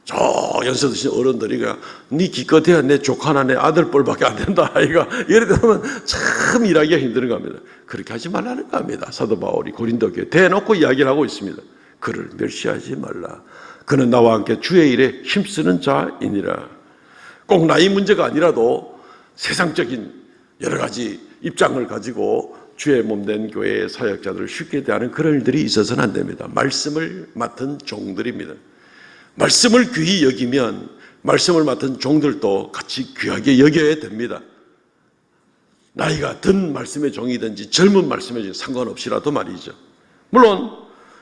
저 연세 드신 어른들이 네 기껏해야 내 조카나 내 아들 뻘밖에 안 된다 아이가 예를 들면 참 일하기가 힘든 겁니다. 그렇게 하지 말라는 겁니다. 사도 바울이 고린도 교회 대놓고 이야기를 하고 있습니다. 그를 멸시하지 말라. 그는 나와 함께 주의 일에 힘쓰는 자이니라. 꼭 나이 문제가 아니라도 세상적인 여러 가지 입장을 가지고 주의 몸된 교회의 사역자들을 쉽게 대하는 그런 일들이 있어서는 안 됩니다. 말씀을 맡은 종들입니다. 말씀을 귀히 여기면 말씀을 맡은 종들도 같이 귀하게 여겨야 됩니다. 나이가 든 말씀의 종이든지 젊은 말씀의 종이 상관없이라도 말이죠. 물론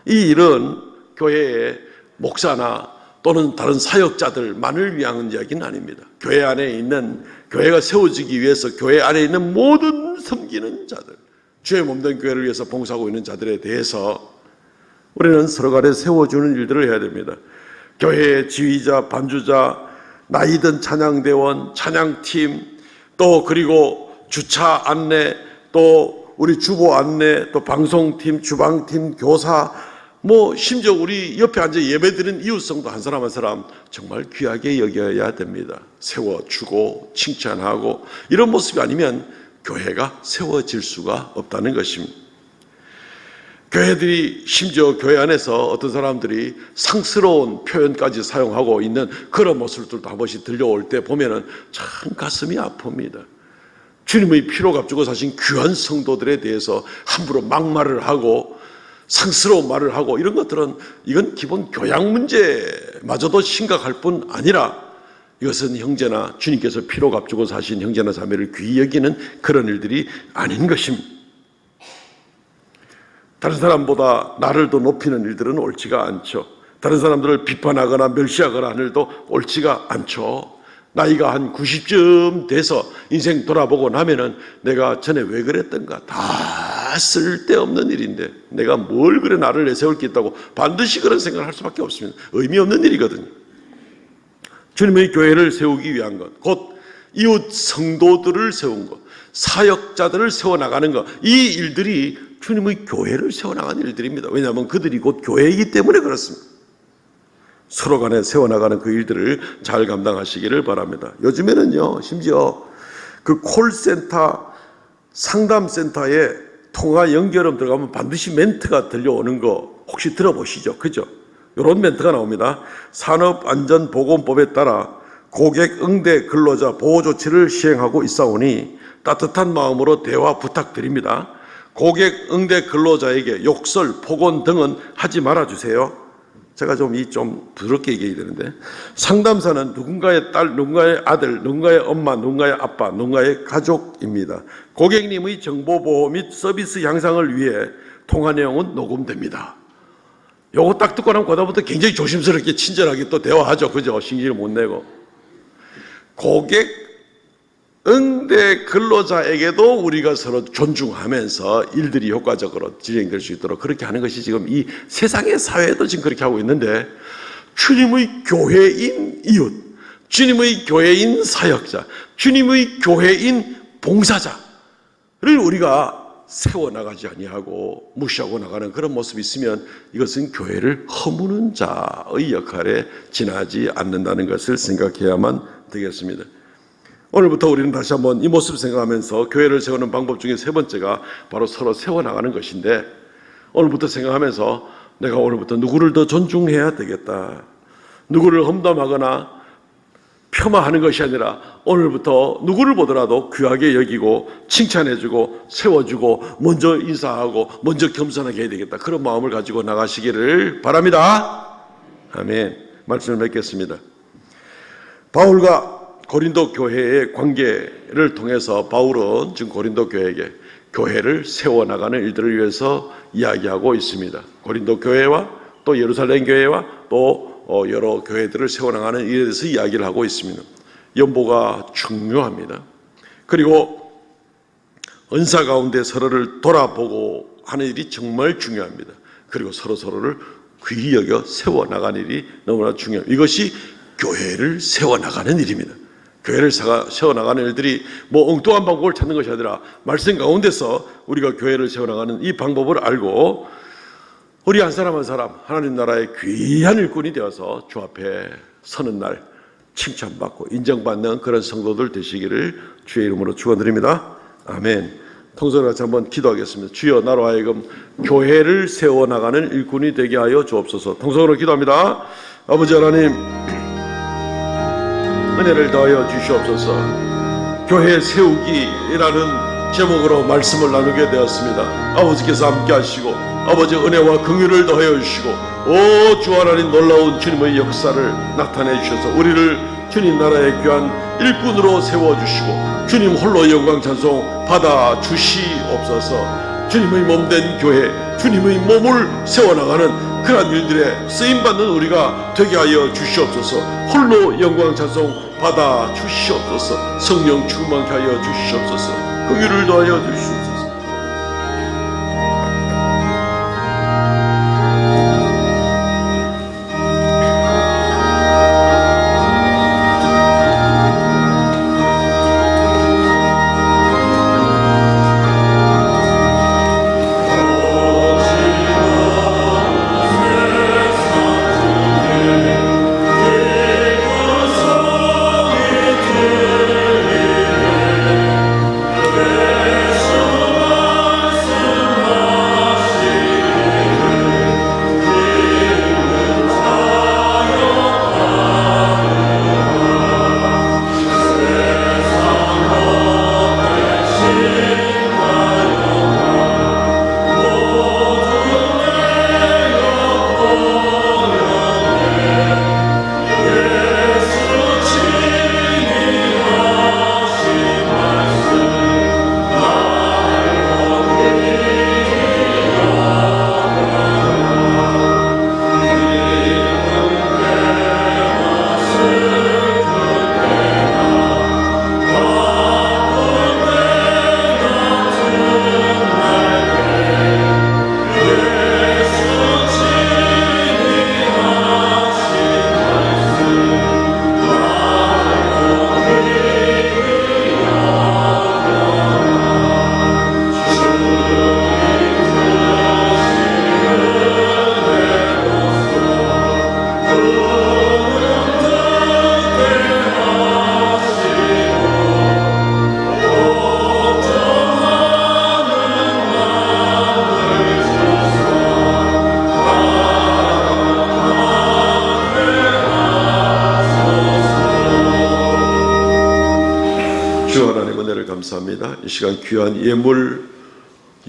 이 일은 교회의 목사나 또는 다른 사역자들만을 위한 이야기는 아닙니다. 교회 안에 있는, 교회가 세워지기 위해서 교회 안에 있는 모든 섬기는 자들, 주의 몸된 교회를 위해서 봉사하고 있는 자들에 대해서 우리는 서로 간에 세워주는 일들을 해야 됩니다. 교회의 지휘자, 반주자, 나이든 찬양대원, 찬양팀, 또 그리고 주차 안내, 또 우리 주보 안내, 또 방송팀, 주방팀, 교사, 심지어 우리 옆에 앉아 예배드리는 이웃성도 한 사람 한 사람 정말 귀하게 여겨야 됩니다. 세워주고 칭찬하고 이런 모습이 아니면 교회가 세워질 수가 없다는 것입니다. 교회들이 심지어 교회 안에서 어떤 사람들이 상스러운 표현까지 사용하고 있는 그런 모습들도 한 번씩 들려올 때 보면은 참 가슴이 아픕니다. 주님의 피로 값주고 사신 귀한 성도들에 대해서 함부로 막말을 하고 상스러운 말을 하고 이런 것들은 이건 기본 교양 문제마저도 심각할 뿐 아니라 이것은 형제나 주님께서 피로 값주고 사신 형제나 자매를 귀히 여기는 그런 일들이 아닌 것입니다. 다른 사람보다 나를 더 높이는 일들은 옳지가 않죠. 다른 사람들을 비판하거나 멸시하거나 하는 일도 옳지가 않죠. 나이가 한 90쯤 돼서 인생 돌아보고 나면은 내가 전에 왜 그랬던가 다 쓸데없는 일인데 내가 뭘 그래 나를 내세울 게 있다고 반드시 그런 생각을 할 수밖에 없습니다. 의미 없는 일이거든요. 주님의 교회를 세우기 위한 것, 곧 이웃 성도들을 세운 것, 사역자들을 세워나가는 것, 이 일들이 주님의 교회를 세워나가는 일들입니다. 왜냐하면 그들이 곧 교회이기 때문에 그렇습니다. 서로 간에 세워나가는 그 일들을 잘 감당하시기를 바랍니다. 요즘에는요, 심지어 그 콜센터, 상담센터에 통화 연결음 들어가면 반드시 멘트가 들려오는 거 혹시 들어보시죠? 그죠? 이런 멘트가 나옵니다. 산업안전보건법에 따라 고객 응대 근로자 보호 조치를 시행하고 있사오니 따뜻한 마음으로 대화 부탁드립니다. 고객 응대 근로자에게 욕설, 폭언 등은 하지 말아주세요. 제가 좀 부드럽게 얘기해야 되는데, 상담사는 누군가의 딸, 누군가의 아들, 누군가의 엄마, 누군가의 아빠, 누군가의 가족입니다. 고객님의 정보보호 및 서비스 향상을 위해 통화 내용은 녹음됩니다. 요거 딱 듣고 나면 그다음부터 굉장히 조심스럽게 친절하게 또 대화하죠. 그죠? 신경을 못 내고. 고객 응대 근로자에게도 우리가 서로 존중하면서 일들이 효과적으로 진행될 수 있도록 그렇게 하는 것이 지금 이 세상의 사회도 지금 그렇게 하고 있는데, 주님의 교회인 이웃, 주님의 교회인 사역자, 주님의 교회인 봉사자를 우리가 세워나가지 아니하고 무시하고 나가는 그런 모습이 있으면 이것은 교회를 허무는 자의 역할에 지나지 않는다는 것을 생각해야만 되겠습니다. 오늘부터 우리는 다시 한번 이 모습 생각하면서 교회를 세우는 방법 중에 세 번째가 바로 서로 세워나가는 것인데, 오늘부터 생각하면서 내가 오늘부터 누구를 더 존중해야 되겠다, 누구를 험담하거나 폄하하는 것이 아니라 오늘부터 누구를 보더라도 귀하게 여기고 칭찬해주고 세워주고 먼저 인사하고 먼저 겸손하게 해야 되겠다, 그런 마음을 가지고 나가시기를 바랍니다. 아멘. 말씀을 맺겠습니다. 바울과 고린도 교회의 관계를 통해서 바울은 지금 고린도 교회에게 교회를 세워나가는 일들을 위해서 이야기하고 있습니다. 고린도 교회와 또 예루살렘 교회와 또 여러 교회들을 세워나가는 일에 대해서 이야기를 하고 있습니다. 연보가 중요합니다. 그리고 은사 가운데 서로를 돌아보고 하는 일이 정말 중요합니다. 그리고 서로를 귀히 여겨 세워나가는 일이 너무나 중요합니다. 이것이 교회를 세워나가는 일입니다. 교회를 세워나가는 일들이 엉뚱한 방법을 찾는 것이 아니라 말씀 가운데서 우리가 교회를 세워나가는 이 방법을 알고 우리 한 사람 한 사람 하나님 나라의 귀한 일꾼이 되어서 주 앞에 서는 날 칭찬받고 인정받는 그런 성도들 되시기를 주의 이름으로 축원드립니다. 아멘. 통성으로 같이 한번 기도하겠습니다. 주여, 나로 하여금 교회를 세워나가는 일꾼이 되게 하여 주옵소서. 통성으로 기도합니다. 아버지 하나님, 은혜를 더하여 주시옵소서. 교회 세우기라는 제목으로 말씀을 나누게 되었습니다. 아버지께서 함께 하시고 아버지 은혜와 긍휼을 더하여 주시고 오 주 하나님, 놀라운 주님의 역사를 나타내 주셔서 우리를 주님 나라의 귀한 일꾼으로 세워주시고 주님 홀로 영광 찬송 받아 주시옵소서. 주님의 몸된 교회, 주님의 몸을 세워나가는 그러한 일들에 쓰임받는 우리가 되게 하여 주시옵소서. 홀로 영광 찬송 받아 주시옵소서. 성령 충만케 하여 주시옵소서. 긍휼을 더하여 주시옵소서. 주 하나님 은혜를 감사합니다. 이 시간 귀한 예물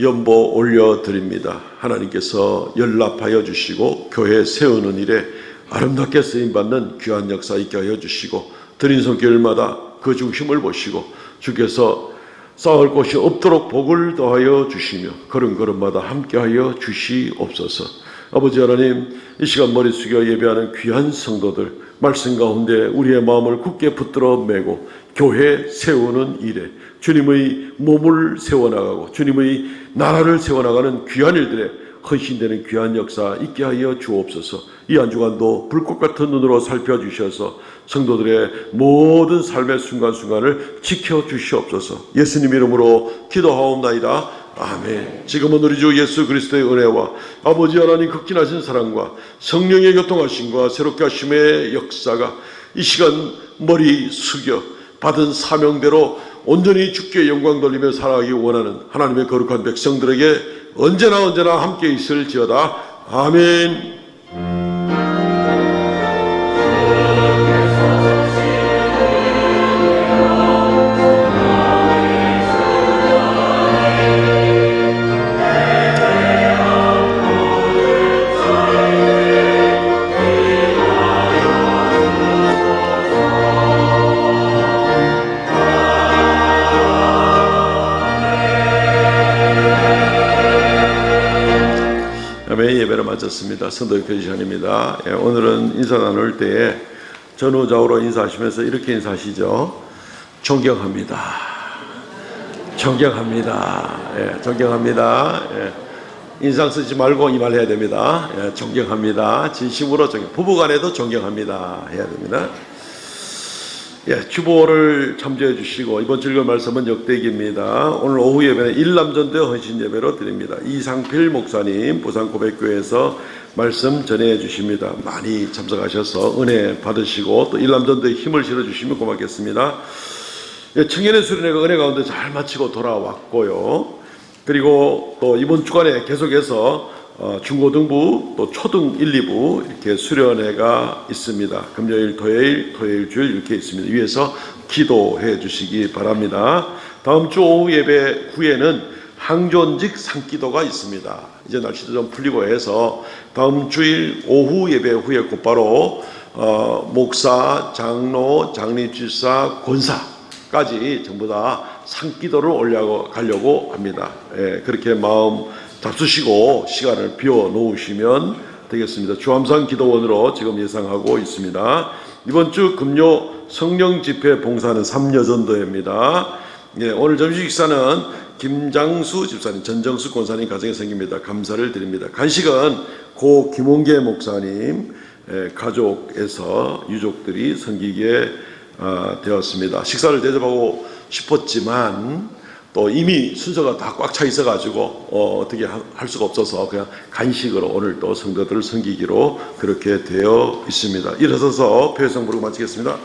연보 올려드립니다. 하나님께서 연락하여 주시고 교회 세우는 일에 아름답게 쓰임받는 귀한 역사 있게 하여 주시고 드린 손길마다 그 중심을 보시고 주께서 쌓을 곳이 없도록 복을 더하여 주시며 걸음걸음마다 함께하여 주시옵소서. 아버지 하나님, 이 시간 머리 숙여 예배하는 귀한 성도들 말씀 가운데 우리의 마음을 굳게 붙들어 매고 교회 세우는 일에 주님의 몸을 세워나가고 주님의 나라를 세워나가는 귀한 일들에 헌신되는 귀한 역사 있게 하여 주옵소서. 이 한 주간도 불꽃 같은 눈으로 살펴주셔서 성도들의 모든 삶의 순간순간을 지켜주시옵소서. 예수님 이름으로 기도하옵나이다. 아멘. 지금은 우리 주 예수 그리스도의 은혜와 아버지 하나님 극진하신 사랑과 성령의 교통하심과 새롭게 하심의 역사가 이 시간 머리 숙여 받은 사명대로 온전히 주께 영광 돌리며 살아가기 원하는 하나님의 거룩한 백성들에게 언제나 함께 있을지어다. 아멘. 예배를 마쳤습니다. 선도교회 시간입니다. 오늘은 인사 나눌 때에 전후좌우로 인사하시면서 이렇게 인사하시죠. 존경합니다. 존경합니다. 존경합니다. 인상 쓰지 말고 이 말 해야 됩니다. 존경합니다. 진심으로 부부간에도 존경합니다 해야 됩니다. 주보를 참조해 주시고 이번 주 읽을 말씀은 역대기입니다. 오늘 오후 예배는 일남전대 헌신 예배로 드립니다. 이상필 목사님 부산고백교회에서 말씀 전해 주십니다. 많이 참석하셔서 은혜 받으시고 또 일남전대에 힘을 실어 주시면 고맙겠습니다. 예, 청년의 수련회가 은혜 가운데 잘 마치고 돌아왔고요. 그리고 또 이번 주간에 계속해서 중고등부 또 초등 1, 2부 이렇게 수련회가 있습니다. 금요일, 토요일, 주일 이렇게 있습니다. 위에서 기도해 주시기 바랍니다. 다음 주 오후 예배 후에는 항존직 산기도가 있습니다. 이제 날씨도 좀 풀리고 해서 다음 주일 오후 예배 후에 곧바로 목사, 장로, 장립집사, 권사까지 전부 다 산기도를 올려가려고 합니다. 예, 그렇게 마음 잡수시고 시간을 비워 놓으시면 되겠습니다. 주암산 기도원으로 지금 예상하고 있습니다. 이번 주 금요 성령 집회 봉사는 3여전도회입니다. 예, 오늘 점심 식사는 김장수 집사님, 전정수 권사님 가정에 생깁니다. 감사를 드립니다. 간식은 고 김홍계 목사님 가족에서 유족들이 섬기게 되었습니다. 식사를 대접하고 싶었지만 또 이미 순서가 다 꽉 차 있어가지고 어떻게 할 수가 없어서 그냥 간식으로 오늘 또 성도들을 섬기기로 그렇게 되어 있습니다. 일어서서 표회성 부르고 마치겠습니다.